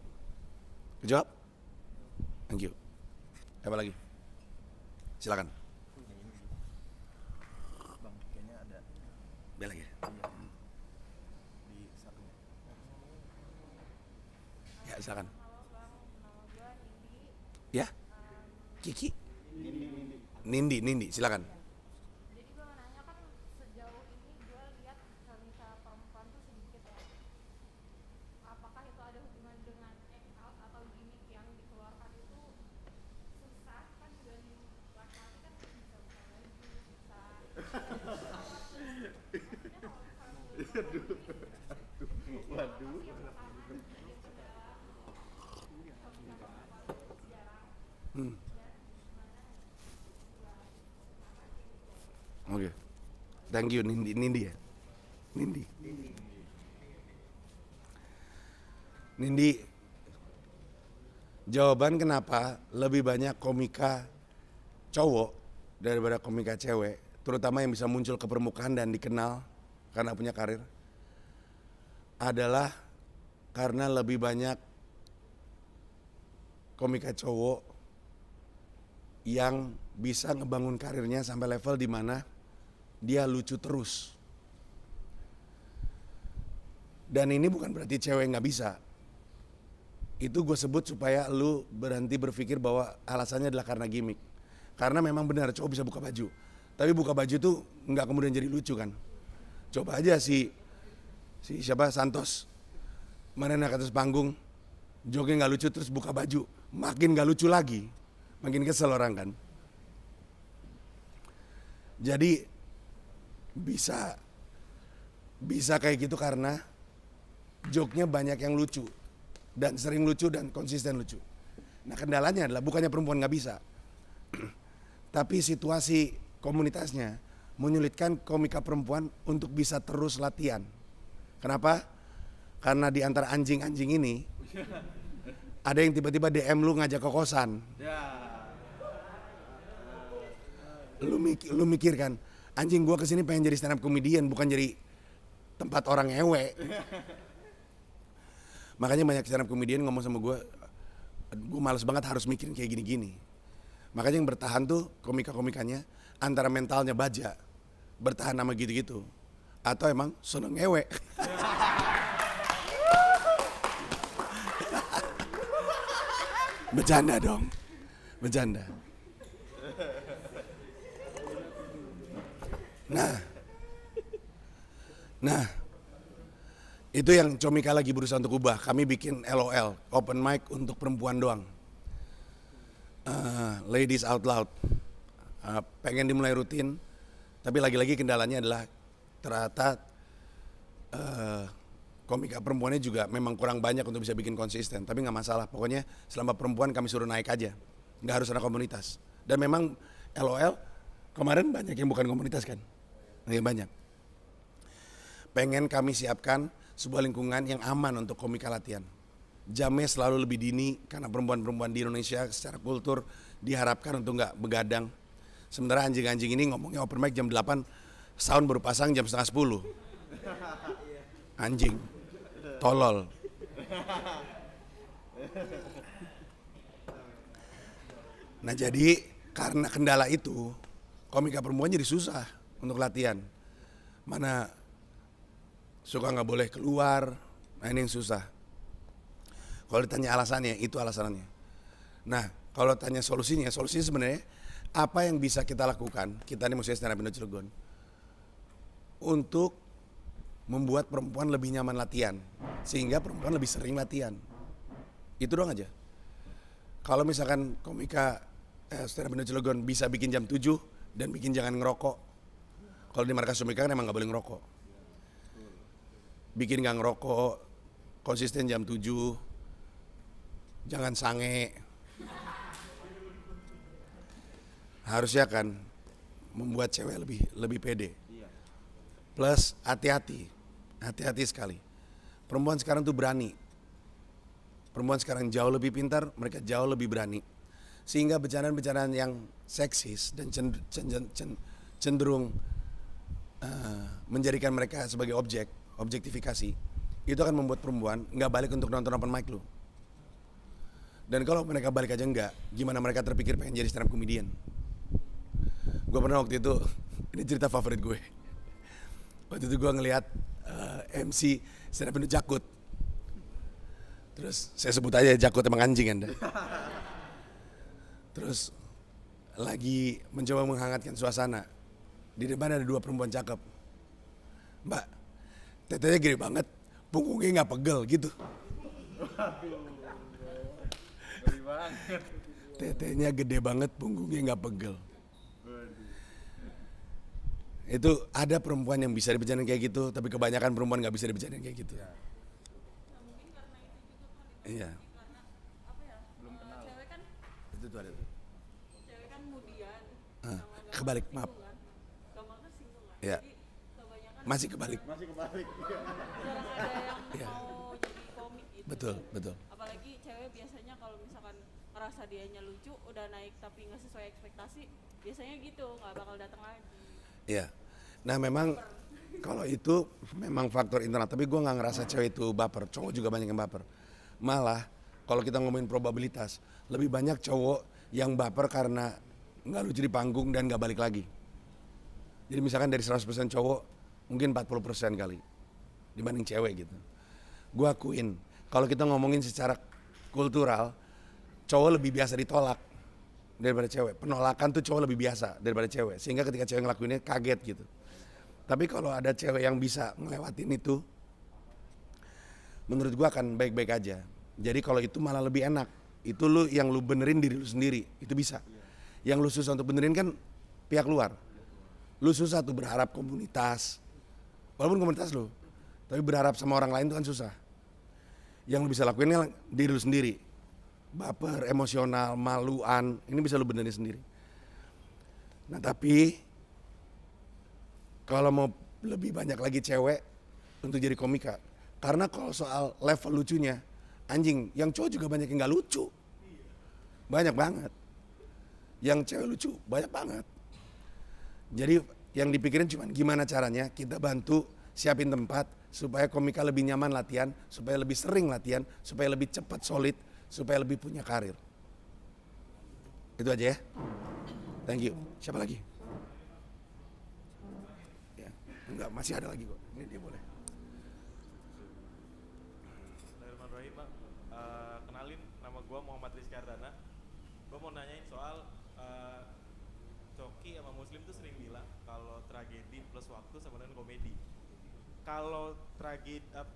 Kejawab? Thank you. Apa lagi? Silakan. Bang, kayaknya ada Bel lagi. di satunya. Ya, silakan. Ya? Kiki? Nindi, silakan. Jadi gue mau nanya kan sejauh ini gue lihat wanita perempuan tuh sedikit ya. Apakah itu ada hubungan dengan act out atau gimmick yang dikeluarkan itu susah kan dibanding Oke. Thank you Nindi ya. Nindi. Jawaban kenapa lebih banyak komika cowok daripada komika cewek, terutama yang bisa muncul ke permukaan dan dikenal karena punya karir, adalah karena lebih banyak komika cowok yang bisa ngebangun karirnya sampai level di mana dia lucu terus. Dan ini bukan berarti cewek nggak bisa. Itu gue sebut supaya lu berhenti berpikir bahwa alasannya adalah karena gimmick. Karena memang benar cowok bisa buka baju. Tapi buka baju tuh nggak kemudian jadi lucu kan. Coba aja si siapa Santos mana naik atas panggung, joget nggak lucu terus buka baju, makin nggak lucu lagi, makin kesel orang kan. Jadi bisa kayak gitu karena joke-nya banyak yang lucu dan sering lucu dan konsisten lucu. Nah kendalanya adalah bukannya perempuan nggak bisa, tapi situasi komunitasnya menyulitkan komika perempuan untuk bisa terus latihan. Kenapa? Karena di antara anjing-anjing ini ada yang tiba-tiba DM lu ngajak ke kosan. Lu mikir kan, anjing gua kesini pengen jadi stand up comedian bukan jadi tempat orang ngewe. Makanya banyak stand up comedian ngomong sama gue males banget harus mikirin kayak gini-gini. Makanya yang bertahan tuh komika-komikanya antara mentalnya baja, bertahan sama gitu-gitu, atau emang seneng ngewe. Bercanda dong, bercanda. Nah, itu yang Comika lagi berusaha untuk ubah. Kami bikin LOL, open mic untuk perempuan doang. Ladies out loud. Pengen dimulai rutin, tapi lagi-lagi kendalanya adalah ternyata komika perempuannya juga memang kurang banyak untuk bisa bikin konsisten. Tapi nggak masalah, pokoknya selama perempuan kami suruh naik aja, nggak harus ada komunitas. Dan memang LOL kemarin banyak yang bukan komunitas kan, banyak. Pengen kami siapkan sebuah lingkungan yang aman untuk komika latihan. Jamnya selalu lebih dini karena perempuan-perempuan di Indonesia secara kultur diharapkan untuk nggak begadang. Sementara anjing-anjing ini ngomongnya open mic jam 8, sound baru pasang jam setengah 10. Anjing, tolol. Nah jadi karena kendala itu, komika perempuan jadi susah untuk latihan. Mana suka nggak boleh keluar, nah ini yang susah. Kalau ditanya alasannya, itu alasannya. Nah, kalau tanya solusinya sebenarnya apa yang bisa kita lakukan, kita ini maksudnya stand up Indo Cilegon, untuk membuat perempuan lebih nyaman latihan, sehingga perempuan lebih sering latihan. Itu doang aja. Kalau misalkan komika stand up Indo Cilegon bisa bikin jam 7 dan bikin jangan ngerokok. Kalau di markas komika kan emang nggak boleh ngerokok. Bikin gak ngerokok, konsisten jam 7, jangan sange. Harusnya kan membuat cewek lebih pede. Plus hati-hati sekali. Perempuan sekarang tuh berani. Perempuan sekarang jauh lebih pintar, mereka jauh lebih berani. Sehingga bercandaan-bercandaan yang seksis dan cenderung menjadikan mereka sebagai objektifikasi, itu akan membuat perempuan nggak balik untuk nonton open mic lu. Dan kalau mereka balik aja nggak, gimana mereka terpikir pengen jadi stand up comedian? Gue pernah waktu itu, ini cerita favorit gue. Waktu itu gue ngelihat MC stand up Indo Jakut. Terus saya sebut aja Jakut emang anjing Anda. Terus lagi mencoba menghangatkan suasana. Di depan ada 2 perempuan cakep. Mbak, tetenya gede banget, punggungnya nggak pegel gitu. Tetenya gede banget, punggungnya nggak pegel. Itu ada perempuan yang bisa dibicarain kayak gitu, tapi kebanyakan perempuan nggak bisa dibicarain kayak gitu. Iya. Cewek kan Itu tuh ada tuh. cewek kan kemudian Kebalik, maaf. gampang tersinggung kan. Ya, Jadi kebanyakan masih kebalik. jarang ada yang Iya. mau jadi komik gitu. Betul, betul. Apalagi cewek biasanya kalau misalkan ngerasa dianya lucu udah naik tapi nggak sesuai ekspektasi, biasanya gitu nggak bakal datang lagi. Iya. Nah memang kalau itu memang faktor internal, tapi gue nggak ngerasa cewek itu baper, cowok juga banyak yang baper. Malah kalau kita ngomongin probabilitas, lebih banyak cowok yang baper karena nggak lucu di panggung dan nggak balik lagi. Jadi misalkan dari 100% cowok, mungkin 40% kali dibanding cewek gitu. Gue akuin, kalau kita ngomongin secara kultural, cowok lebih biasa ditolak daripada cewek. Penolakan tuh cowok lebih biasa daripada cewek, sehingga ketika cewek ngelakuinnya kaget gitu. Tapi kalau ada cewek yang bisa ngelewatin itu, menurut gua akan baik-baik aja. Jadi kalau itu malah lebih enak. Itu yang lu benerin diri lu sendiri, itu bisa. Yang lu susah untuk benerin kan pihak luar. Lu susah tuh berharap komunitas, walaupun komunitas lu, tapi berharap sama orang lain itu kan susah. Yang lu bisa lakuin kan diri lu sendiri. Baper, emosional, maluan, ini bisa lu benerin sendiri. Nah tapi kalau mau lebih banyak lagi cewek untuk jadi komika, karena kalau soal level lucunya, anjing, yang cowok juga banyak yang nggak lucu, banyak banget. Yang cewek lucu banyak banget. Jadi yang dipikirin cuma gimana caranya kita bantu siapin tempat supaya komika lebih nyaman latihan, supaya lebih sering latihan, supaya lebih cepat solid, supaya lebih punya karir. Itu aja ya. Thank you. Siapa lagi? Ya, enggak, masih ada lagi kok. Ini dia boleh. Bismillahirrahmanirrahim, Pak. Kenalin, nama gue Muhammad Rizky Ardana. Gue mau nanyain soal Coki sama Muslim tuh sering bilang kalau tragedi plus waktu sama dengan komedi. Kalau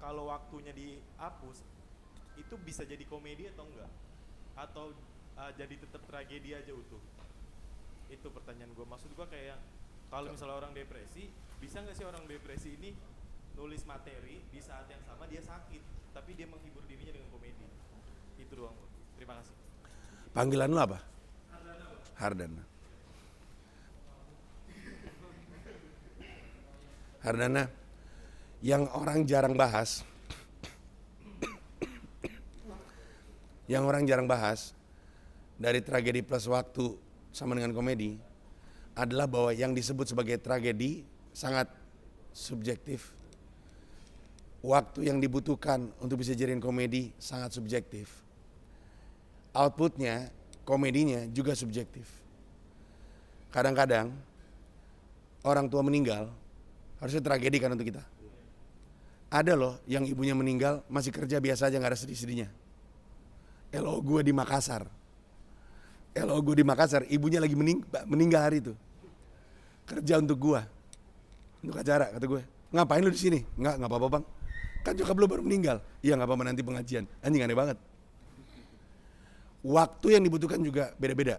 kalau waktunya dihapus, itu bisa jadi komedi atau enggak? Atau jadi tetap tragedi aja utuh? Itu pertanyaan gue. Maksud gue kayak kalau misalnya orang depresi, bisa nggak sih orang depresi ini nulis materi di saat yang sama dia sakit, tapi dia menghibur dirinya dengan komedi? Itu doang, bro. Terima kasih. Panggilan lu apa? Hardana. Hardana, yang orang jarang bahas, dari tragedi plus waktu sama dengan komedi adalah bahwa yang disebut sebagai tragedi sangat subjektif. Waktu yang dibutuhkan untuk bisa jadiin komedi sangat subjektif. Outputnya, komedinya juga subjektif. Kadang-kadang orang tua meninggal harusnya tragedi kan untuk kita. Ada loh yang ibunya meninggal masih kerja biasa aja, nggak ada sedih-sedihnya. LO gue di Makassar, ibunya lagi meninggal hari itu, kerja untuk gue, untuk acara. Kata gue, ngapain lu di sini? Nggak apa-apa bang, kan nyokap lu baru meninggal. Iya nggak apa-apa, nanti pengajian. Anjing, aneh banget. Waktu yang dibutuhkan juga beda-beda,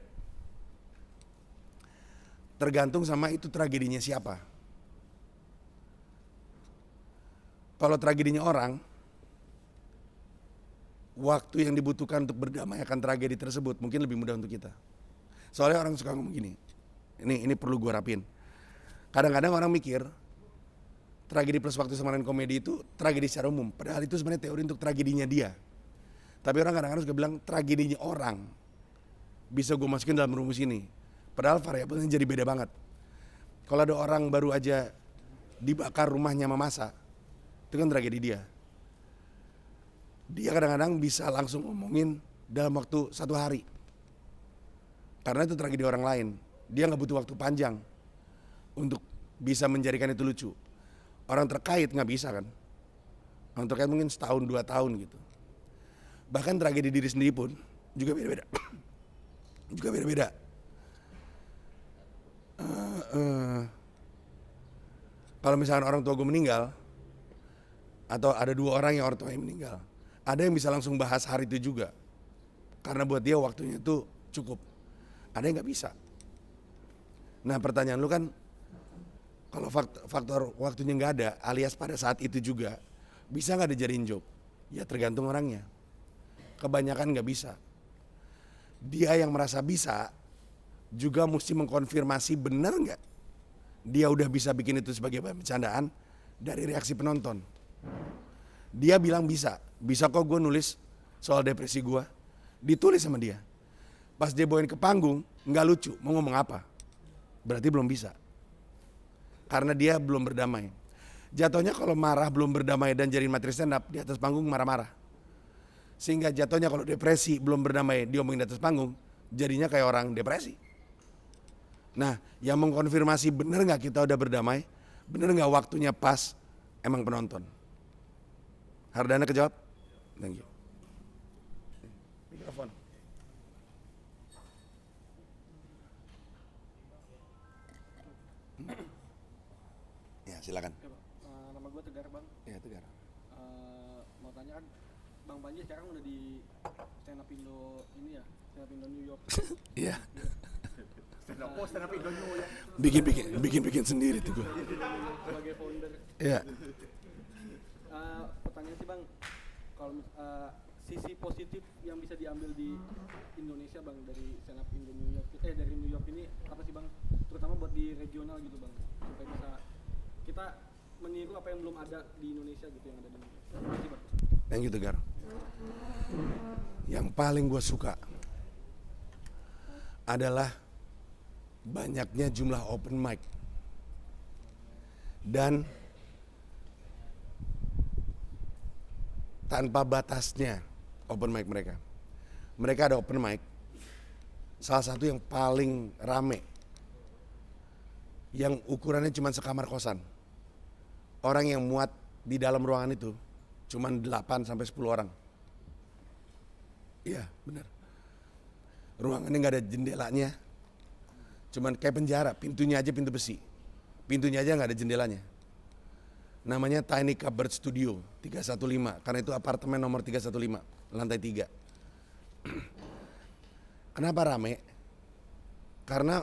tergantung sama itu tragedinya siapa. Kalau tragedinya orang, waktu yang dibutuhkan untuk berdamai akan tragedi tersebut mungkin lebih mudah untuk kita. Soalnya orang suka ngomong gini, ini perlu gue rapin. Kadang-kadang orang mikir tragedi plus waktu sama dengan komedi itu tragedi secara umum, padahal itu sebenarnya teori untuk tragedinya dia. Tapi orang kadang-kadang suka bilang tragedinya orang bisa gue masukin dalam rumus ini, padahal variabelnya jadi beda banget. Kalau ada orang baru aja dibakar rumahnya sama masa, itu kan tragedi dia. Dia kadang-kadang bisa langsung ngomongin dalam waktu 1 hari, karena itu tragedi orang lain. Dia nggak butuh waktu panjang untuk bisa menjadikan itu lucu. Orang terkait nggak bisa kan. Orang terkait mungkin 1-2 tahun gitu. Bahkan tragedi diri sendiri pun juga beda-beda. Juga beda-beda. Kalau misalkan orang tua gue meninggal, atau ada 2 orang yang orang tuanya meninggal, ada yang bisa langsung bahas hari itu juga, karena buat dia waktunya itu cukup. Ada yang nggak bisa. Nah pertanyaan lu kan, Kalau faktor waktunya nggak ada, alias pada saat itu juga, bisa nggak dijadiin joke? Ya tergantung orangnya. Kebanyakan nggak bisa. Dia yang merasa bisa, juga mesti mengkonfirmasi benar nggak dia udah bisa bikin itu sebagai bahan bercandaan dari reaksi penonton. Dia bilang bisa kok gue nulis soal depresi gue, ditulis sama dia. Pas dia bawain ke panggung, nggak lucu, mau ngomong apa? Berarti belum bisa. Karena dia belum berdamai. Jatuhnya kalau marah belum berdamai dan jadiin materi stand up, di atas panggung marah-marah. Sehingga jatuhnya kalau depresi belum berdamai diomongin di atas panggung, jadinya kayak orang depresi. Nah, yang mengkonfirmasi bener nggak kita udah berdamai, bener nggak waktunya pas, emang penonton. Hardana kejawab? Thank you. Mikrofon. Ya silakan. Ya, Bang. Nama gue Tegar, Bang. Ya Tegar. Mau tanya kan, Bang Panji sekarang udah di stand up Indo ini ya, stand up Indo New York. Iya. Stand up Indo New York Bikin sendiri tuh gue. sebagai founder. Iya. Pertanyaan sih Bang, kalau sisi positif yang bisa diambil di Indonesia Bang dari stand up Indo New York, dari New York ini apa sih Bang? Terutama buat di regional gitu Bang, supaya bisa kita meniru apa yang belum ada di Indonesia gitu yang ada di Indonesia. Terima kasih Bang. Thank you Tegar. Yang paling gue suka adalah banyaknya jumlah open mic dan tanpa batasnya open mic mereka. Mereka ada open mic, salah satu yang paling rame, yang ukurannya cuma sekamar kosan. Orang yang muat di dalam ruangan itu cuma 8 sampai 10 orang. Iya, benar. Ruangannya nggak ada jendelanya, cuman kayak penjara, pintunya aja pintu besi, pintunya aja nggak ada jendelanya. Namanya Tiny Cupboard Studio 315, karena itu apartemen nomor 315, lantai 3. Kenapa rame? Karena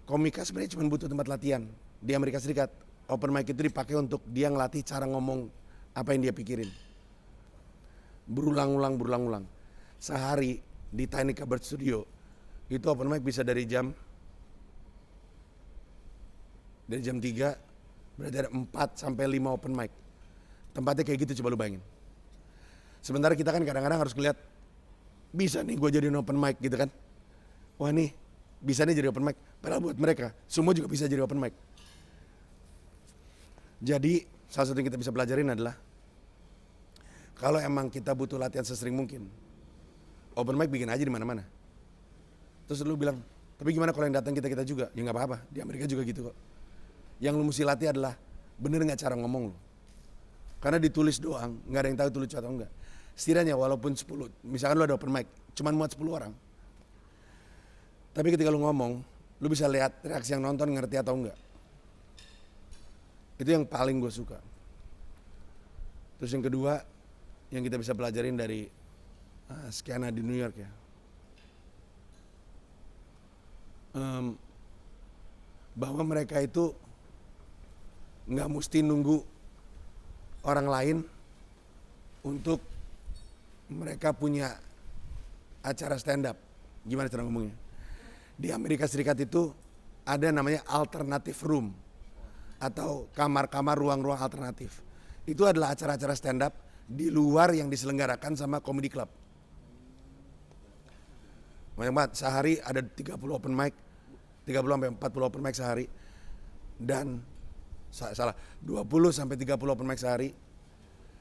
komika sebenarnya cuma butuh tempat latihan. Di Amerika Serikat, open mic itu dipakai untuk dia ngelatih cara ngomong apa yang dia pikirin. Berulang-ulang. Sehari di Tiny Cupboard Studio, itu open mic bisa dari jam 3, berarti ada 4 sampai 5 open mic. Tempatnya kayak gitu, coba lu bayangin. Sementara kita kan kadang-kadang harus ngeliat, bisa nih gue jadi open mic gitu kan. Wah nih, bisa nih jadi open mic. Padahal buat mereka, semua juga bisa jadi open mic. Jadi, salah satu yang kita bisa pelajarin adalah, kalau emang kita butuh latihan sesering mungkin, open mic bikin aja di mana-mana. Terus lu bilang, tapi gimana kalau yang datang kita juga? Ya nggak apa-apa, di Amerika juga gitu kok. Yang lu mesti latih adalah bener nggak cara ngomong lu. Karena ditulis doang, nggak ada yang tahu itu lucu atau enggak. Setidaknya walaupun 10, misalkan lu ada open mic, cuman muat 10 orang. Tapi ketika lu ngomong, lu bisa lihat reaksi yang nonton ngerti atau enggak. Itu yang paling gue suka. Terus yang kedua, yang kita bisa pelajarin dari skena di New York ya. Bahwa mereka itu nggak mesti nunggu orang lain untuk mereka punya acara stand up. Gimana cara ngomongnya? Di Amerika Serikat itu ada namanya alternative room atau kamar-kamar ruang-ruang alternatif. Itu adalah acara-acara stand up di luar yang diselenggarakan sama comedy club. Banyak banget, sehari ada 30 open mic, 30 sampai 40 open mic sehari. Dan 20 sampai 30 open mic sehari.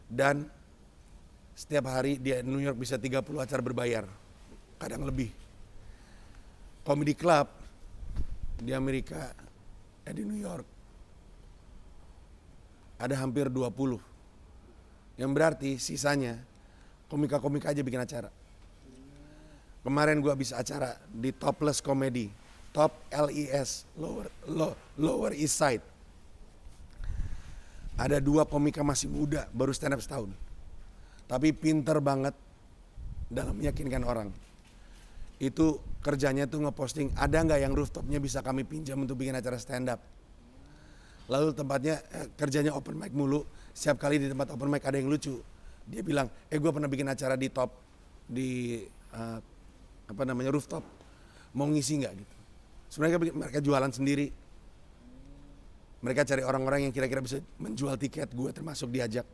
Dan setiap hari di New York bisa 30 acara berbayar. Kadang lebih. Comedy club di Amerika, di New York, ada hampir 20. Yang berarti sisanya komika-komika aja bikin acara. Kemarin gua habis acara di Topless Comedy, Top LES, Lower East Side. Ada 2 komika masih muda, baru stand up setahun. Tapi pinter banget dalam meyakinkan orang. Itu kerjanya tuh ngeposting, ada nggak yang rooftopnya bisa kami pinjam untuk bikin acara stand up. lalu tempatnya kerjanya open mic mulu, setiap kali di tempat open mic ada yang lucu, dia bilang, gue pernah bikin acara di top, di rooftop, mau ngisi nggak gitu. Sebenarnya mereka jualan sendiri, mereka cari orang-orang yang kira-kira bisa menjual tiket, gue termasuk diajak.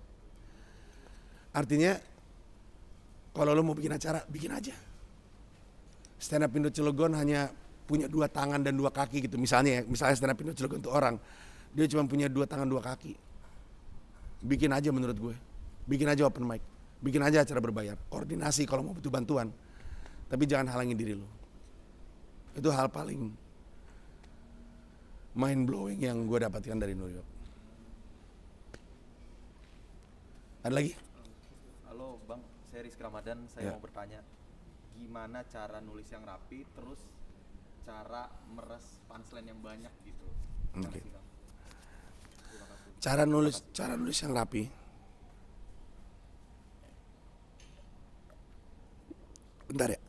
Artinya kalau lo mau bikin acara, bikin aja. Stand up Indo Cilegon hanya punya 2 tangan dan 2 kaki gitu. Misalnya stand up Indo Cilegon itu orang, dia cuma punya 2 tangan 2 kaki. Bikin aja menurut gue. Bikin aja open mic. Bikin aja acara berbayar. Koordinasi kalau mau butuh bantuan. Tapi jangan halangi diri lo. Itu hal paling mind blowing yang gue dapatkan dari New York. Ada lagi? Halo Bang, saya Rizky Ramadan. Saya mau bertanya, gimana cara nulis yang rapi, terus cara meres punchline yang banyak gitu? Oke. Cara nulis yang rapi. Bentar ya.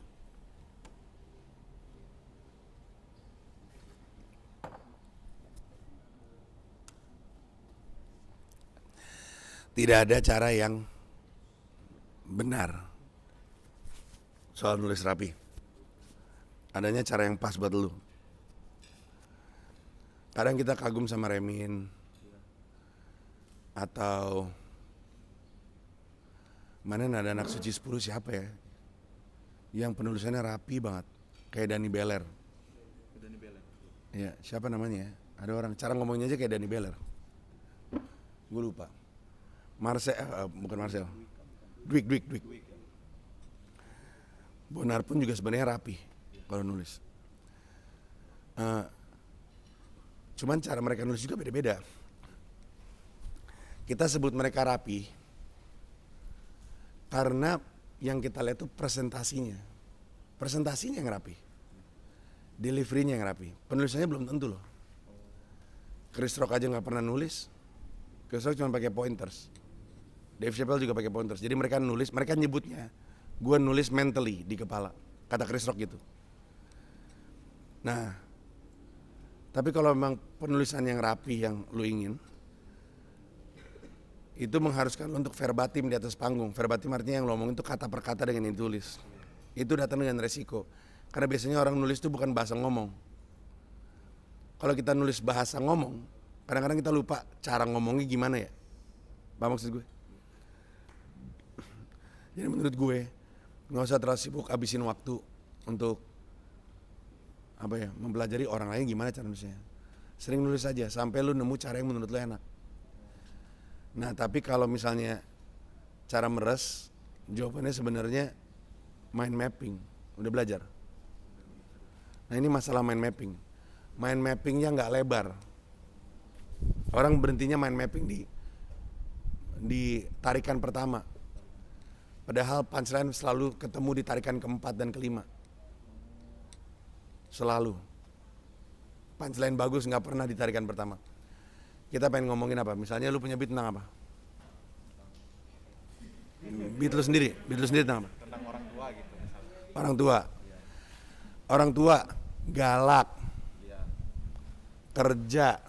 Tidak ada cara yang benar soal nulis rapi. Adanya cara yang pas buat lu. Kadang kita kagum sama Remin atau mana ada anak suci 10 siapa ya, yang penulisannya rapi banget kayak Dani Beler. Ya, siapa namanya ya? Ada orang cara ngomongnya aja kayak Dani Beler. Gue lupa. Bukan Marcel. Dwik. Bonar pun juga sebenarnya rapi kalau nulis. Cuman cara mereka nulis juga beda-beda. Kita sebut mereka rapi karena yang kita lihat itu presentasinya yang rapi, deliverynya yang rapi. Penulisannya belum tentu loh. Chris Rock aja nggak pernah nulis. Chris Rock cuma pakai pointers. Dave Chappelle juga pakai pointers. Jadi mereka nulis, mereka nyebutnya, gue nulis mentally di kepala, kata Chris Rock gitu. Nah, tapi kalau memang penulisan yang rapi yang lu ingin, itu mengharuskan lu untuk verbatim di atas panggung. Verbatim artinya yang lu omongin itu kata per kata dengan yang ditulis. Itu datang dengan resiko. Karena biasanya orang nulis itu bukan bahasa ngomong. Kalau kita nulis bahasa ngomong, kadang-kadang kita lupa cara ngomongnya gimana ya. Apa maksud gue? Jadi menurut gue nggak usah terlalu sibuk habisin waktu untuk mempelajari orang lain gimana cara nulisnya. Sering nulis aja sampai lu nemu cara yang menurut lu enak. Nah tapi kalau misalnya cara meres, jawabannya sebenarnya mind mapping. Udah belajar? Nah ini masalah mind mapping. Mind mappingnya nggak lebar. Orang berhentinya mind mapping di tarikan pertama. Padahal punchline selalu ketemu di tarikan keempat dan kelima. Selalu. Punchline bagus nggak pernah di tarikan pertama. Kita pengen ngomongin apa? Misalnya lu punya beat tentang apa? Beat lu sendiri tentang apa? Tentang orang tua gitu misalnya. Orang tua galak. Kerja.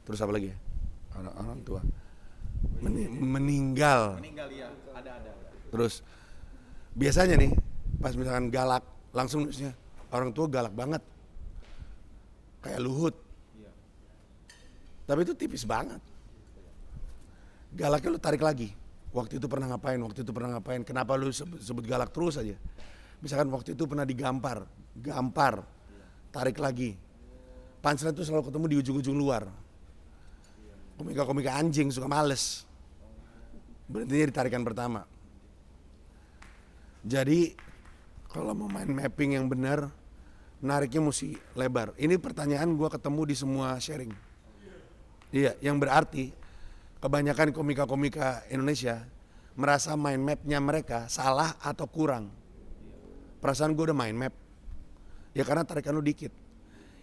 Terus apa lagi? Orang tua. Meninggal. Iya, ada. Terus biasanya nih pas misalkan galak langsung nulisnya orang tua galak banget kayak Luhut. Tapi itu tipis banget. Galaknya lu tarik lagi. Waktu itu pernah ngapain? Kenapa lu sebut galak terus aja? Misalkan waktu itu pernah digampar, tarik lagi. Punchline itu selalu ketemu di ujung-ujung luar. Komika-komika anjing suka males. Berhentinya di tarikan pertama. Jadi kalau mau main mapping yang benar, nariknya mesti lebar. Ini pertanyaan gue ketemu di semua sharing. Iya, yang berarti kebanyakan komika-komika Indonesia merasa mind mapnya mereka salah atau kurang. Perasaan gue udah mind map. Ya karena tarikan lu dikit.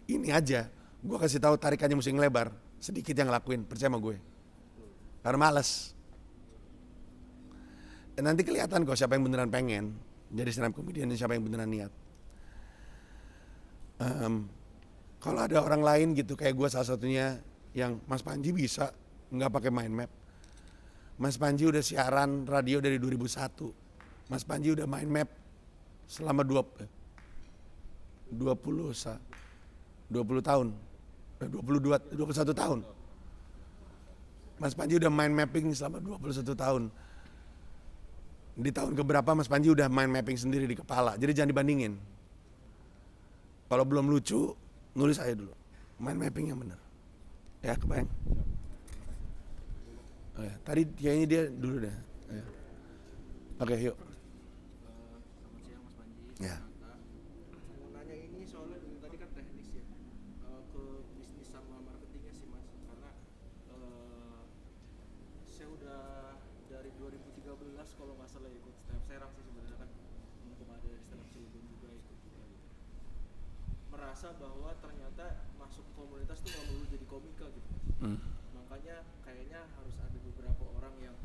Ini aja, gue kasih tahu tarikannya mesti ngelebar. Sedikit yang ngelakuin, percaya sama gue. Karena males. Dan nanti kelihatan kok siapa yang beneran pengen jadi stand up comedian dan siapa yang beneran niat. Kalau ada orang lain gitu kayak gue salah satunya yang Mas Panji bisa nggak pakai mind map. Mas Panji udah siaran radio dari 2001. Mas Panji udah mind map selama 20 tahun. 21 tahun. Mas Panji udah mind mapping selama 21 tahun. Di tahun keberapa Mas Panji udah mind mapping sendiri di kepala. Jadi jangan dibandingin. Kalau belum lucu, nulis aja dulu. Mind mapping yang benar. Ya, kebayang. Oh ya, tadi kayaknya dia dulu deh. Ya. Oke, yuk. Selamat siang Mas Panji. Ya. Mau nanya ini soalnya dari tadi kan teknis ya. Ke bisnis sama marketingnya sih Mas. Karena saya udah dari 2013 kalau nggak salah ikut Stand Up Serang sih sebenarnya kan. Mumpung ada di Stand Up Cilegon juga ikut juga gitu. Merasa bahwa ternyata masuk komunitas tuh nggak perlu jadi komika gitu Mas. Makanya kayaknya harus ada beberapa orang yang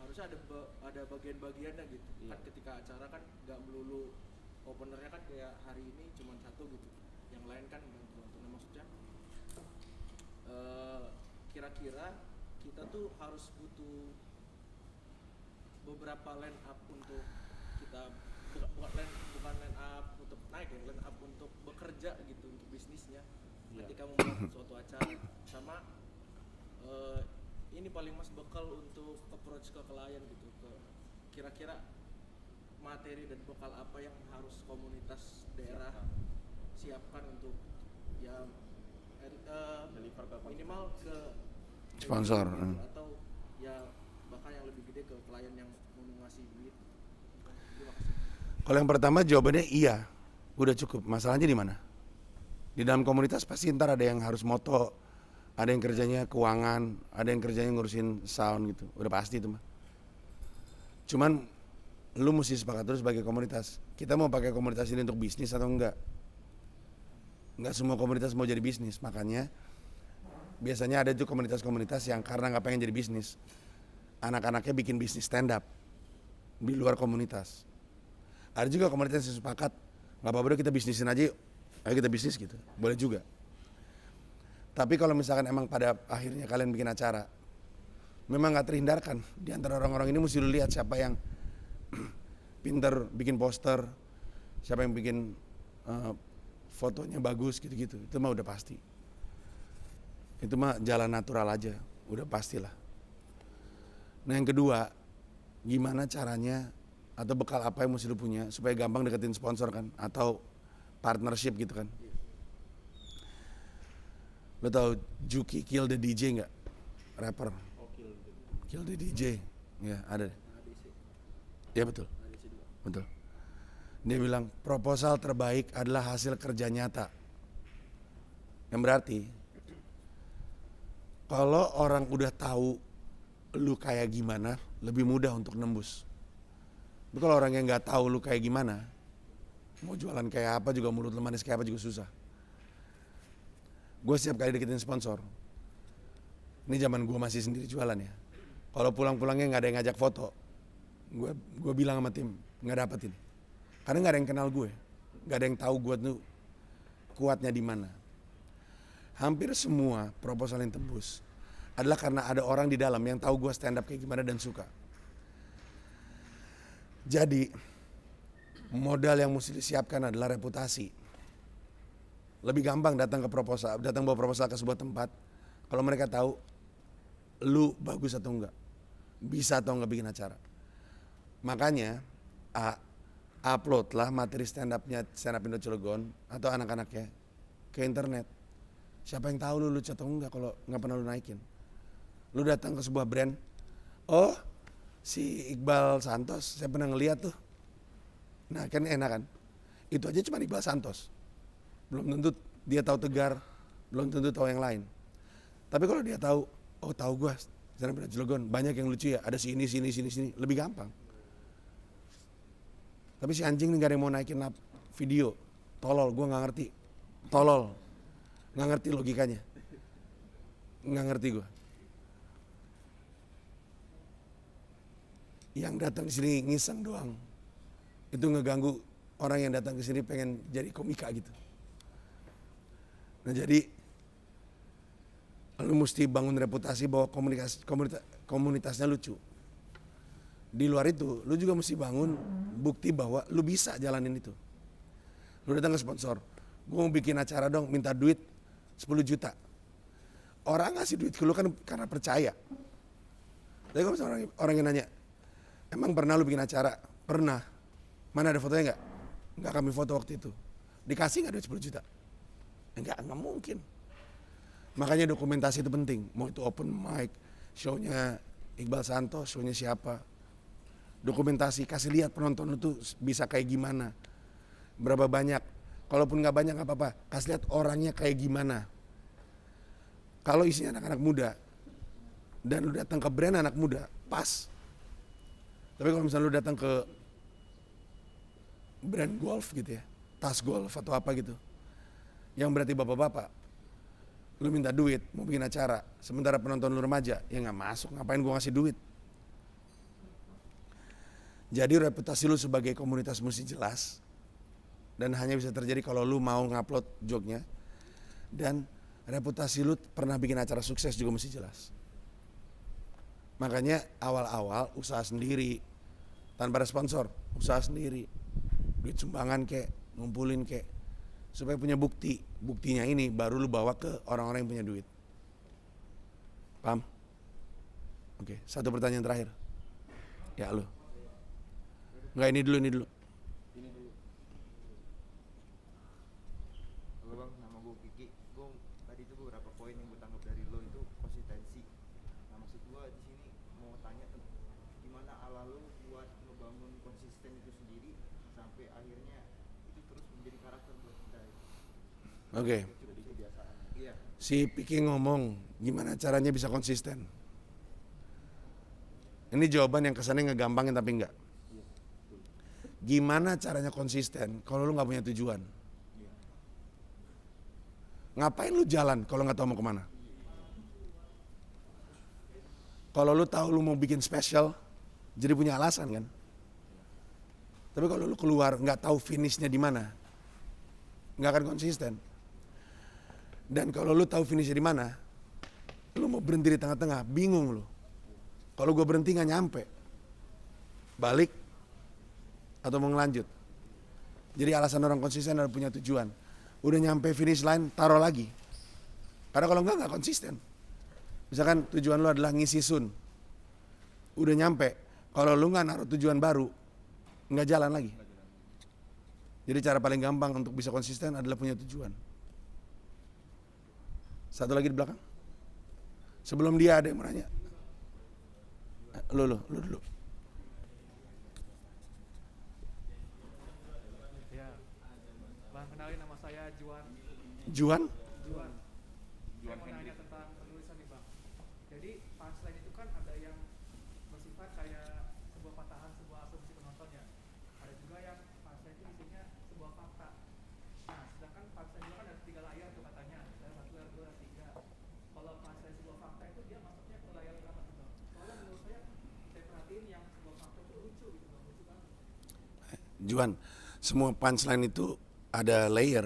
harusnya ada bagian-bagiannya gitu. Kan ketika acara kan nggak melulu openernya kan kayak hari ini cuma satu gitu, yang lain kan bantu-bantu. Nah maksudnya kira-kira kita tuh harus butuh beberapa line up untuk kita bukan line up untuk naik ya, line up untuk bekerja gitu untuk bisnisnya ketika membuat suatu acara. Sama ini paling mas bekal untuk approach ke klien gitu, ke kira-kira materi dan bekal apa yang harus komunitas daerah siapkan untuk ya minimal ke Sponsor. gitu, atau ya bahkan yang lebih gede ke klien yang mau ngasih duit. Terima kasih. Kalau yang pertama jawabannya iya, udah cukup. Masalahnya di mana? Di dalam komunitas pasti ntar ada yang harus moto, ada yang kerjanya keuangan, ada yang kerjanya ngurusin sound gitu. Udah pasti itu mah. Cuman lu mesti sepakat terus sebagai komunitas. Kita mau pakai komunitas ini untuk bisnis atau enggak? Enggak semua komunitas mau jadi bisnis, makanya biasanya ada tuh komunitas-komunitas yang karena nggak pengen jadi bisnis, anak-anaknya bikin bisnis stand up di luar komunitas. Ada juga komunitas yang sepakat, nggak apa-apa kita bisnisin aja yuk, ayo kita bisnis gitu, boleh juga. Tapi kalau misalkan emang pada akhirnya kalian bikin acara, memang nggak terhindarkan di antara orang-orang ini mesti lu lihat siapa yang pinter bikin poster, siapa yang bikin fotonya bagus gitu-gitu, itu mah udah pasti. Itu mah jalan natural aja, udah pastilah. Nah yang kedua, gimana caranya atau bekal apa yang mesti lu punya supaya gampang deketin sponsor kan, atau partnership gitu kan. Lu tahu Juki Kill the DJ nggak? Rapper. Kill the DJ, ya ada. Ya betul, betul. Dia bilang proposal terbaik adalah hasil kerja nyata. Yang berarti kalau orang udah tahu lu kayak gimana, lebih mudah untuk nembus. Tapi kalau orang yang nggak tahu lu kayak gimana, mau jualan kayak apa juga, mulut lu manis kayak apa juga susah. Gue setiap kali deketin sponsor, ini zaman gue masih sendiri jualan ya. Kalau pulang-pulangnya nggak ada yang ngajak foto, gue bilang sama tim nggak dapetin. Karena nggak ada yang kenal gue, nggak ada yang tahu gue tuh kuatnya di mana. Hampir semua proposal yang tembus adalah karena ada orang di dalam yang tahu gue stand up kayak gimana dan suka. Jadi modal yang mesti disiapkan adalah reputasi. Lebih gampang datang bawa proposal ke sebuah tempat kalau mereka tahu lu bagus atau enggak, bisa atau enggak bikin acara. Makanya upload lah materi stand up Indo Cilegon atau anak-anaknya ke internet. Siapa yang tahu lu lucu atau enggak kalau nggak pernah lu naikin. Lu datang ke sebuah brand, oh si Iqbal Santos saya pernah ngeliat tuh. Nah kan enak kan, itu aja cuma Iqbal Santos, belum tentu dia tahu Tegar, belum tentu tahu yang lain. Tapi kalau dia tahu, oh tahu gua stand up Indo Cilegon banyak yang lucu ya, ada sini, lebih gampang. Tapi si anjing nih gak ada yang mau naikin video, tolol, gua nggak ngerti, tolol. Nggak ngerti logikanya, nggak ngerti gue. Yang datang ke sini ngiseng doang, itu ngeganggu orang yang datang ke sini pengen jadi komika gitu. Nah jadi lu mesti bangun reputasi bahwa komunitasnya lucu. Di luar itu, lu juga mesti bangun bukti bahwa lu bisa jalanin itu. Lu datang ke sponsor, gue mau bikin acara dong, minta duit 10 juta. Orang ngasih duit ke lu kan karena percaya. Tapi kalau misalnya orang yang nanya, emang pernah lu bikin acara? Pernah. Mana ada fotonya nggak? Nggak, kami foto waktu itu. Dikasih nggak duit 10 juta? Nggak mungkin. Makanya dokumentasi itu penting. Mau itu open mic, show-nya Iqbal Santos, show-nya siapa. Dokumentasi, kasih lihat penonton itu bisa kayak gimana. Berapa banyak. Kalaupun nggak banyak nggak apa-apa. Kasih lihat orangnya kayak gimana. Kalau isinya anak-anak muda, dan lu datang ke brand anak muda, pas. Tapi kalau misalnya lu datang ke brand golf gitu ya, tas golf atau apa gitu, yang berarti bapak-bapak, lu minta duit, mau bikin acara, sementara penonton lu remaja, ya nggak masuk, ngapain gua ngasih duit. Jadi reputasi lu sebagai komunitas mesti jelas, dan hanya bisa terjadi kalau lu mau ngupload joke-nya, dan reputasi lu pernah bikin acara sukses juga mesti jelas. Makanya awal-awal usaha sendiri, tanpa ada sponsor, usaha sendiri, duit sumbangan kek, ngumpulin kek, supaya punya bukti. Buktinya ini baru lu bawa ke orang-orang yang punya duit. Paham? Oke, satu pertanyaan terakhir. Ya lu. Enggak, ini dulu. Halo bang, nama gue Kiki. Gue tadi itu beberapa poin yang gue tangkap dari lo itu konsistensi. Nah maksud gue di sini mau tanya gimana ala lo buat ngebangun konsisten itu sendiri sampai akhirnya itu terus menjadi karakter buat kita. Oke. Jadi kebiasaan. Iya. Si Piki ngomong gimana caranya bisa konsisten. Ini jawaban yang kesannya ngegampangin tapi enggak. Gimana caranya konsisten kalau lu nggak punya tujuan? Ngapain lu jalan kalau nggak tahu mau kemana? Kalau lu tahu lu mau bikin spesial, jadi punya alasan kan? Tapi kalau lu keluar nggak tahu finishnya di mana, nggak akan konsisten. Dan kalau lu tahu finishnya di mana, lu mau berhenti di tengah-tengah, bingung lu. Kalau gue berhenti nggak nyampe, balik atau mau ngelanjut. Jadi alasan orang konsisten adalah punya tujuan. Udah nyampe finish line, taruh lagi. Karena kalau enggak konsisten. Misalkan tujuan lu adalah ngisi sun, udah nyampe, kalau lu nggak naruh tujuan baru, nggak jalan lagi. Jadi cara paling gampang untuk bisa konsisten adalah punya tujuan. Satu lagi di belakang. Sebelum dia ada yang mau nanya. Lu dulu. Bang, kenalin nama saya Juan. Juan? Juan. Saya mau nanya tentang penulisan nih bang. Jadi punchline itu kan ada yang bersifat kayak sebuah patahan, sebuah asumsi penonton ya. Ada juga yang punchline itu isinya sebuah fakta. Nah, sedangkan punchline itu kan ada 3 layar tuh katanya. Ada 1 layar, 2 layar, 3. Kalau punchline sebuah fakta itu dia masuknya ke layar berapa tuh bang? Soalnya menurut saya perhatiin yang sebuah fakta itu lucu gitu bang, lucu banget. Juan, semua punchline itu ada layer.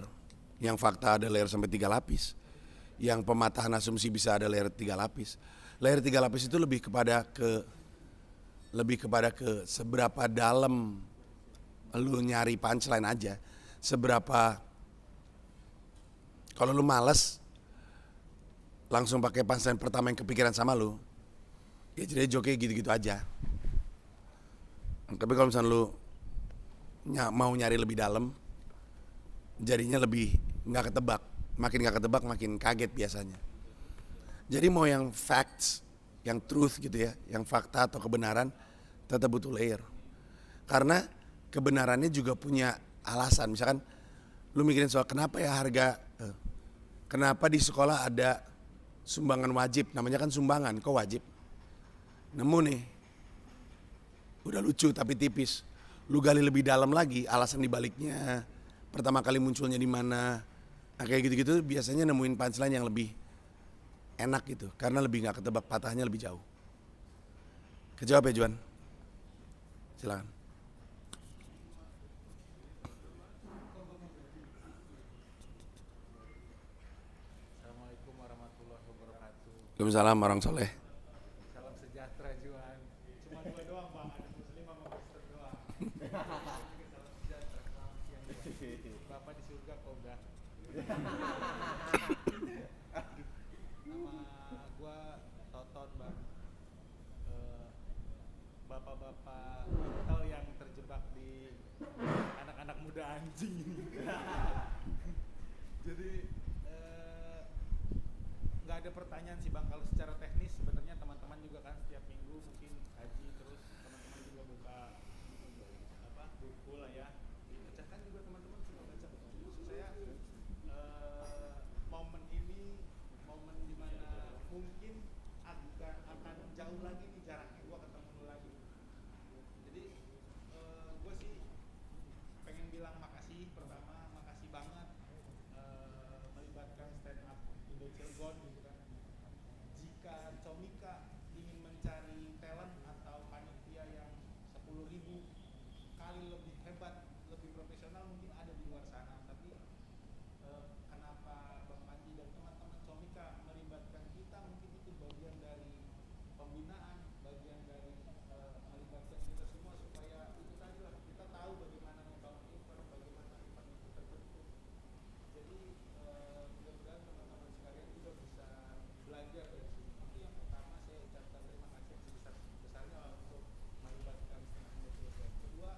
Yang fakta ada layer sampai 3 lapis. Yang pematahan asumsi bisa ada layer 3 lapis. Layer 3 lapis itu lebih kepada ke seberapa dalam lu nyari punchline aja. Seberapa, kalau lu males langsung pakai punchline pertama yang kepikiran sama lu, ya jadi joke gitu-gitu aja. Tapi kalau misalnya lu mau nyari lebih dalam, jadinya lebih nggak ketebak, makin kaget biasanya. Jadi mau yang facts, yang truth gitu ya, yang fakta atau kebenaran, tetap butuh layer. Karena kebenarannya juga punya alasan. Misalkan lu mikirin soal kenapa ya kenapa di sekolah ada sumbangan wajib, namanya kan sumbangan, kok wajib? Nemu nih, udah lucu tapi tipis. Lu gali lebih dalam lagi, alasan dibaliknya, pertama kali munculnya di mana. Nah, kayak gitu-gitu biasanya nemuin punchline yang lebih enak gitu, karena lebih nggak ketebak, patahnya lebih jauh. Kejawab ya Juan? Silakan. Assalamualaikum warahmatullahi wabarakatuh. Waalaikumsalam orang soleh. Salam sejahtera Juan. Cuma dua doang bang, ada muslim sama Kristen doang. Salam sejahtera, selamat siang Juan. Bapak di surga kok udah. Nama gua Toton bang. Bapak-bapak mental yang terjebak di anak-anak muda anjing ini. Jadi nggak ada pertanyaan sih bang, kalau secara teknis sebenarnya teman-teman juga kan setiap minggu mungkin haji, terus teman-teman juga buka buku lah ya, dibacakan juga teman-teman suka baca. Maksud saya momen ini momen dimana mungkin akan jauh lagi nih jaraknya gua ketemu lu lagi. Jadi gue sih pengen bilang makasih, pertama makasih banget melibatkan stand up Indo Cilegon gitu kan. Jika Comika ingin mencari talent atau panitia yang 10.000 kali lebih hebat, lebih profesional mungkin ada di luar sana, tapi kenapa Bang Panji dan teman-teman Comika melibatkan kita, mungkin itu bagian dari pembinaan, bagian dari melibatkan kita semua supaya itu tadi lah, kita tahu bagaimana membangun event, bagaimana event itu terbentuk. Jadi mudah-mudahan teman-teman sekalian juga bisa belajar dari sini. Itu yang pertama, saya ucapkan terima kasih sebesar-besarnya untuk melibatkan stand up Cilegon. Kedua,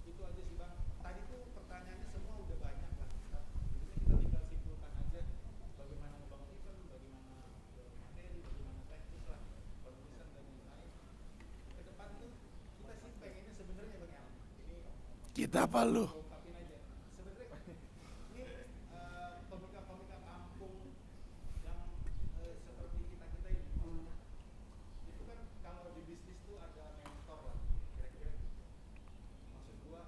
itu aja sih bang, tadi tuh pertanyaannya semua udah banyak lah, kita tinggal simpulkan aja bagaimana membangun event, bagaimana materi, bagaimana teknis lah, penulisan dan lain-lain. Ke depan tuh kita sih pengennya sebenarnya bang ya, ini Kita apa lu? ungkapin aja sebenarnya ini komika-komika kampung yang seperti kita ini, itu kan kalau di bisnis tuh ada mentor lah kira-kira. Maksud gua,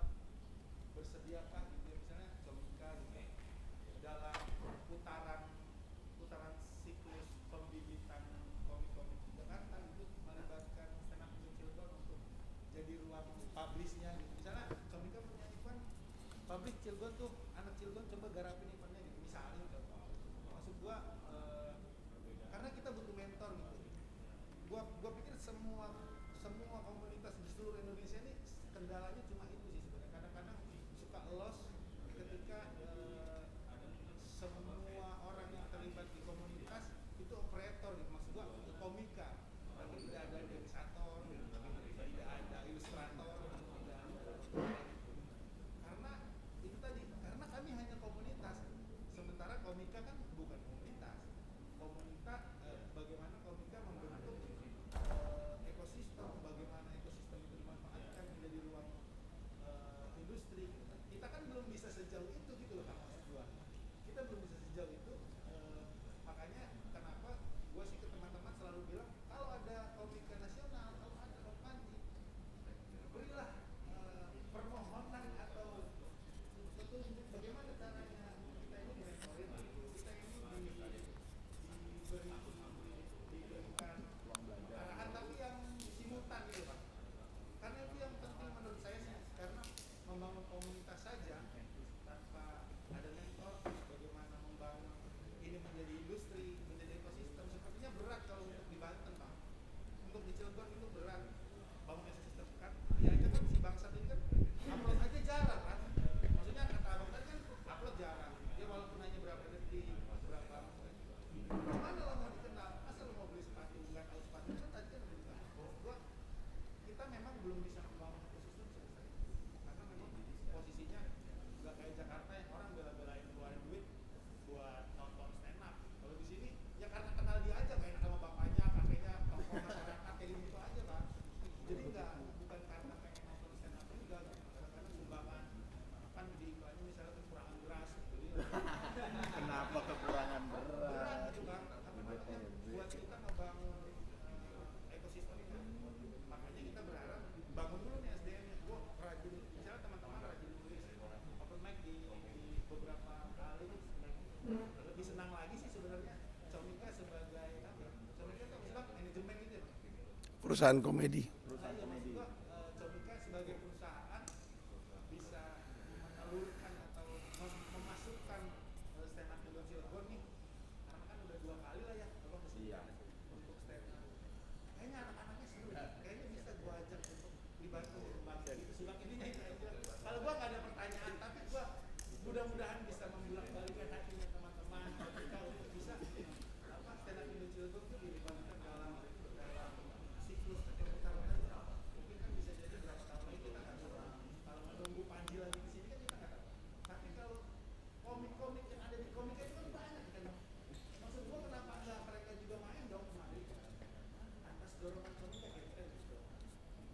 bersediakah gitu ya, misalnya Comika gitu dalam putaran siklus pembibitan komik-komik di Jakarta itu melibatkan stand up Indo Cilegon untuk jadi ruang publishnya gitu. Misalnya Comika punya event publish Cilegon tuh, anak Cilegon coba garapin eventnya gitu misalnya gitu. Maksud gua karena kita butuh mentor gitu. Gua pikir semua komunitas di seluruh Indonesia ini kendalanya cuma itu sih sebenarnya. Kadang-kadang suka lost ketika semua orang yang terlibat di komunitas itu operator gitu. Maksud gua itu komika, tapi tidak ada desator, tidak ada ilustrator, tidak ada karena itu tadi, karena kami hanya komunitas, sementara komika kan bukan komunitas. Bagaimana komika membentuk ekosistem, bagaimana ekosistem itu dimanfaatkan menjadi ruang industri. Kita kan belum bisa sejauh itu gitu loh, maksud gua. Kita belum bisa sejauh itu, makanya kenapa gua sih ke teman-teman selalu bilang kalau ada komika nasional, kalau ada Bang Panji, berilah permohonan atau petunjuk bagaimana caranya kita ini dimentorin, kita ini diberikan arahan, tapi yang simultan gitu Pak. Karena itu yang penting menurut saya sih, karena membangun komunitas saja tanpa ada mentor, bagaimana membangun ini menjadi industri, menjadi ekosistem, sepertinya berat kalau untuk di Banten Pak. Untuk di Cilegon itu berat bangun ekosistem kan. Ya aja kan si bangsat ini kan upload aja jarang kan. Maksudnya kata abang tadi kan upload jarang. Dia walaupun hanya berapa detik, berapa gimana lo mau dikenal? Masa lo mau beli sepatu nggak tahu sepatu kan tadi kan udah dibahas. Gua kita memang belum bisa membangun ekosistem sebesar itu karena memang posisinya nggak kayak Jakarta yang orang bela-belain keluarin duit buat nonton stand up. Kalau di sini ya karena kenal dia aja, main sama bapaknya, kakeknya, tokoh masyarakat kayak gitu aja Pak. Jadi bukan karena pengen nonton stand up juga, kadang-kadang sumbangan kan di iklannya misalnya kekurangan beras gitu. Kenapa kekurangan beras? Gitu kan, tapi maksudnya buat kita ngebangun ekosistem itu, makanya kita berharap bangun dulu nih SDM-nya. Gua rajin, misalnya teman-teman rajin nulis open mic di beberapa kali, lebih senang lagi sih sebenarnya Comika sebagai apa? Comika itu apa? Manajemen gitu ya. Perusahaan komedi. Comika sebagai perusahaan bisa menelurkan atau memasukkan stand up Indo Cilegon nih, karena kan udah 2 kali lah ya, kalau mesti dibantu Bang gitu sih Bang. Intinya itu aja. Kalau gua nggak ada pertanyaan, tapi gua mudah-mudahan bisa membolak-balikan hatinya teman-teman ketika untuk bisa apa stand up Indo Cilegon itu dilibatkan dalam siklus putaran itu mungkin kan bisa jadi berapa tahun lagi kita nggak tahu. Kalau menunggu Panji lagi di sini kan kita nggak tahu. Tapi kalau komik-komik yang ada di komik itu kan banyak kan. Maksud gua kenapa nggak mereka juga main dong kemarin atas dorongan komik kayak gitu.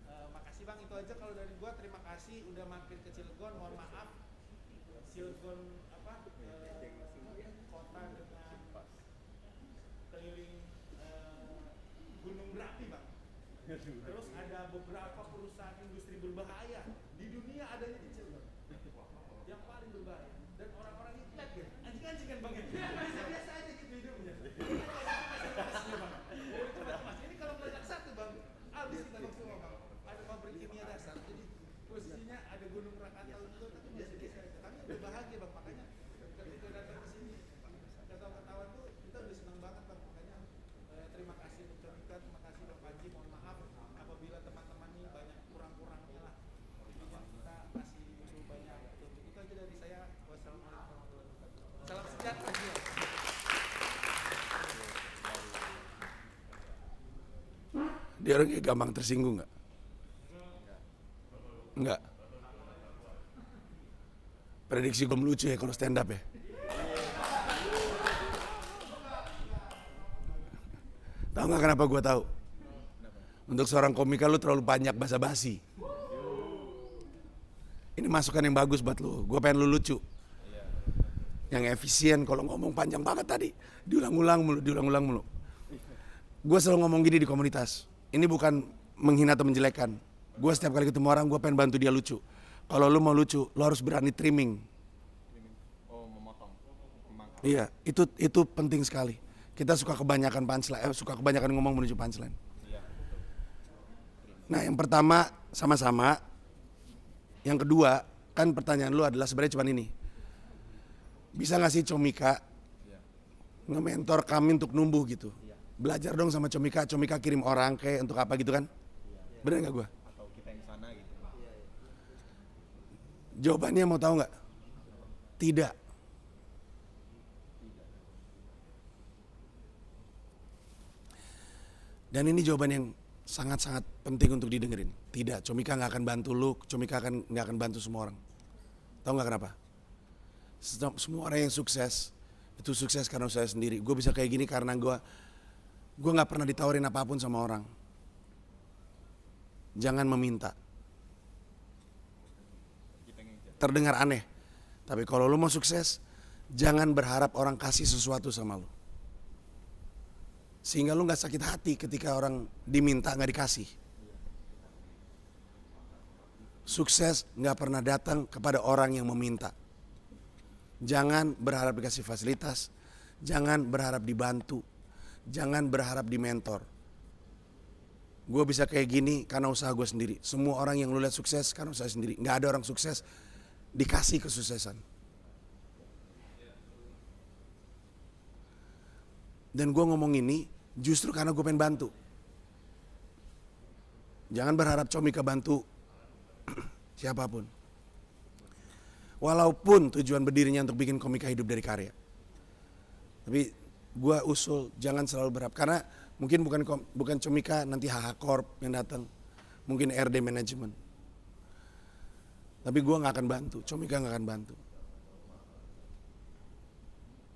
Makasih Bang, itu aja kalau dari gua. Terima kasih udah mampir ke Cilegon. Mohon maaf Cilegon apa kota dengan keliling gunung berapi Bang. Terus ada beberapa perusahaan industri berbahaya di dunia adanya di Cilegon yang paling berbahaya dan orang-orangnya flat ya, anjing-anjingan Bang ya. Biasa-biasa aja gitu hidupnya. Ini kalau meledak satu Bang, habis kita Bang semua Bang. Ada pabrik kimia dasar, jadi posisinya ada gunung Krakatau itu, tapi biasa-biasa aja. Kami udah bahagia Bang, makanya ketika datang ke sini ketawa-ketawa tuh kita udah senang banget Bang. Makanya terima kasih untuk Comika, terima kasih Bang Panji. Mohon maaf apabila teman-teman ini banyak kurang-kurangnya lah. Intinya kita kasih dulu banyak untuk itu aja dari saya. Wassalamualaikum warahmatullahi wabarakatuh. Salam sejahtera. Dia orangnya gampang tersinggung nggak? Enggak. Prediksi gue melucu ya kalau stand up ya. Tahu nggak kenapa gue tahu? Untuk seorang komika lu terlalu banyak basa-basi. Ini masukan yang bagus buat lu. Gue pengen lu lucu. Yang efisien. Kalau ngomong panjang banget tadi, diulang-ulang mulu. Gue selalu ngomong gini di komunitas. Ini bukan menghina atau menjelekan. Gue setiap kali ketemu orang, gue pengen bantu dia lucu. Kalau lu mau lucu, lu harus berani trimming. Oh, memotong. Iya, itu penting sekali. Kita suka kebanyakan punchline, suka kebanyakan ngomong menuju punchline. Nah, yang pertama sama-sama. Yang kedua, kan pertanyaan lu adalah sebenarnya cuma ini. Bisa nggak sih Comika nge-mentor kami untuk numbuh gitu? Belajar dong sama Comika kirim orang kayak untuk apa gitu kan? Bener nggak gue? Atau kita yang sana gitu. Jawabannya mau tahu nggak? Tidak. Dan ini jawaban yang sangat-sangat penting untuk didengerin. Tidak, Comika nggak akan bantu lu, Comika nggak akan bantu semua orang. Tahu nggak kenapa? Semua orang yang sukses itu sukses karena saya sendiri. Gue bisa kayak gini karena gue nggak pernah ditawarin apapun sama orang. Jangan meminta. Terdengar aneh, tapi kalau lu mau sukses, jangan berharap orang kasih sesuatu sama lu. Sehingga lu nggak sakit hati ketika orang diminta nggak dikasih. Sukses nggak pernah datang kepada orang yang meminta. Jangan berharap dikasih fasilitas, jangan berharap dibantu, jangan berharap di mentor. Gue bisa kayak gini karena usaha gue sendiri. Semua orang yang lu lihat sukses karena usaha sendiri. Nggak ada orang sukses dikasih kesuksesan. Dan gue ngomong ini justru karena gue pengen bantu. Jangan berharap Comika bantu siapapun. Walaupun tujuan berdirinya untuk bikin komika hidup dari karya. Tapi gue usul jangan selalu berharap. Karena mungkin bukan Comika, nanti HH Corp yang datang. Mungkin RD Management. Tapi gue gak akan bantu, Comika gak akan bantu.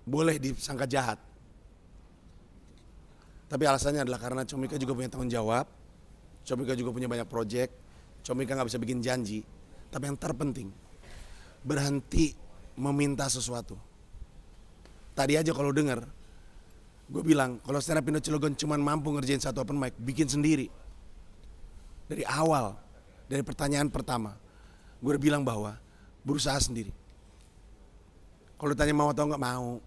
Boleh disangka jahat. Tapi alasannya adalah karena Comika juga punya tanggung jawab. Comika juga punya banyak proyek. Comika gak bisa bikin janji. Tapi yang terpenting, berhenti meminta sesuatu. Tadi aja kalau denger, gue bilang kalau stand up Indo Cilegon cuma mampu ngerjain satu open mic, bikin sendiri. Dari awal, dari pertanyaan pertama, gue udah bilang bahwa berusaha sendiri. Kalau ditanya mau atau nggak mau,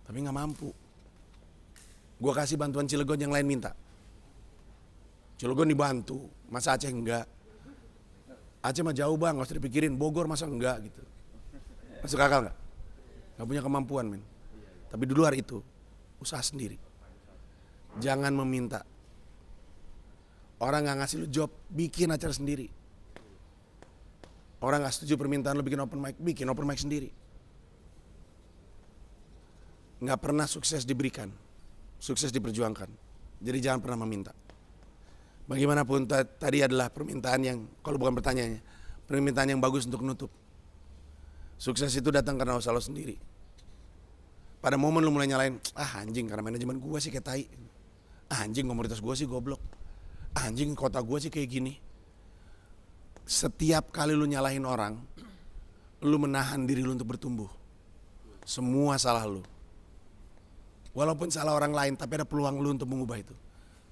tapi nggak mampu. Gue kasih bantuan Cilegon, yang lain minta. Cilegon dibantu, masa Aceh enggak? Aceh mah jauh bang, gak usah dipikirin. Bogor masa enggak gitu. Masuk akal gak? Gak punya kemampuan men. Tapi di luar itu, usaha sendiri. Jangan meminta. Orang nggak ngasih lu job, bikin acara sendiri. Orang nggak setuju permintaan lu bikin open mic sendiri. Nggak pernah sukses diberikan, sukses diperjuangkan. Jadi jangan pernah meminta. Bagaimanapun tadi adalah permintaan yang, kalau bukan pertanyaannya, permintaan yang bagus untuk nutup. Sukses itu datang karena usaha lo sendiri. Pada momen lu mulai nyalain, anjing karena manajemen gua sih kayak tai. Anjing komunitas gua sih goblok. Anjing kota gua sih kayak gini. Setiap kali lu nyalahin orang, lu menahan diri lu untuk bertumbuh. Semua salah lu. Walaupun salah orang lain, tapi ada peluang lu untuk mengubah itu.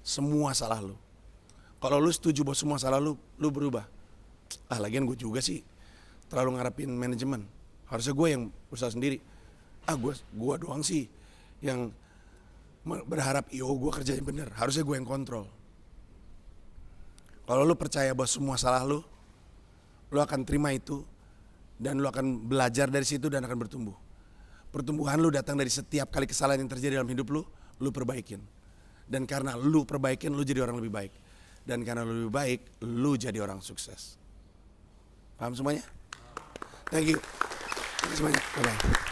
Semua salah lu. Kalau lu setuju bahwa semua salah lu berubah. Lagian gue juga sih terlalu ngarepin manajemen. Harusnya gue yang usaha sendiri. Gue doang sih yang berharap gue kerjain bener. Harusnya gue yang kontrol. Kalau lu percaya bahwa semua salah lu akan terima itu dan lu akan belajar dari situ dan akan bertumbuh. Pertumbuhan lu datang dari setiap kali kesalahan yang terjadi dalam hidup lu perbaikin. Dan karena lu perbaikin, lu jadi orang lebih baik. Dan karena lu lebih baik, lu jadi orang sukses. Paham semuanya? Thank you. Thank you semuanya. Bye-bye.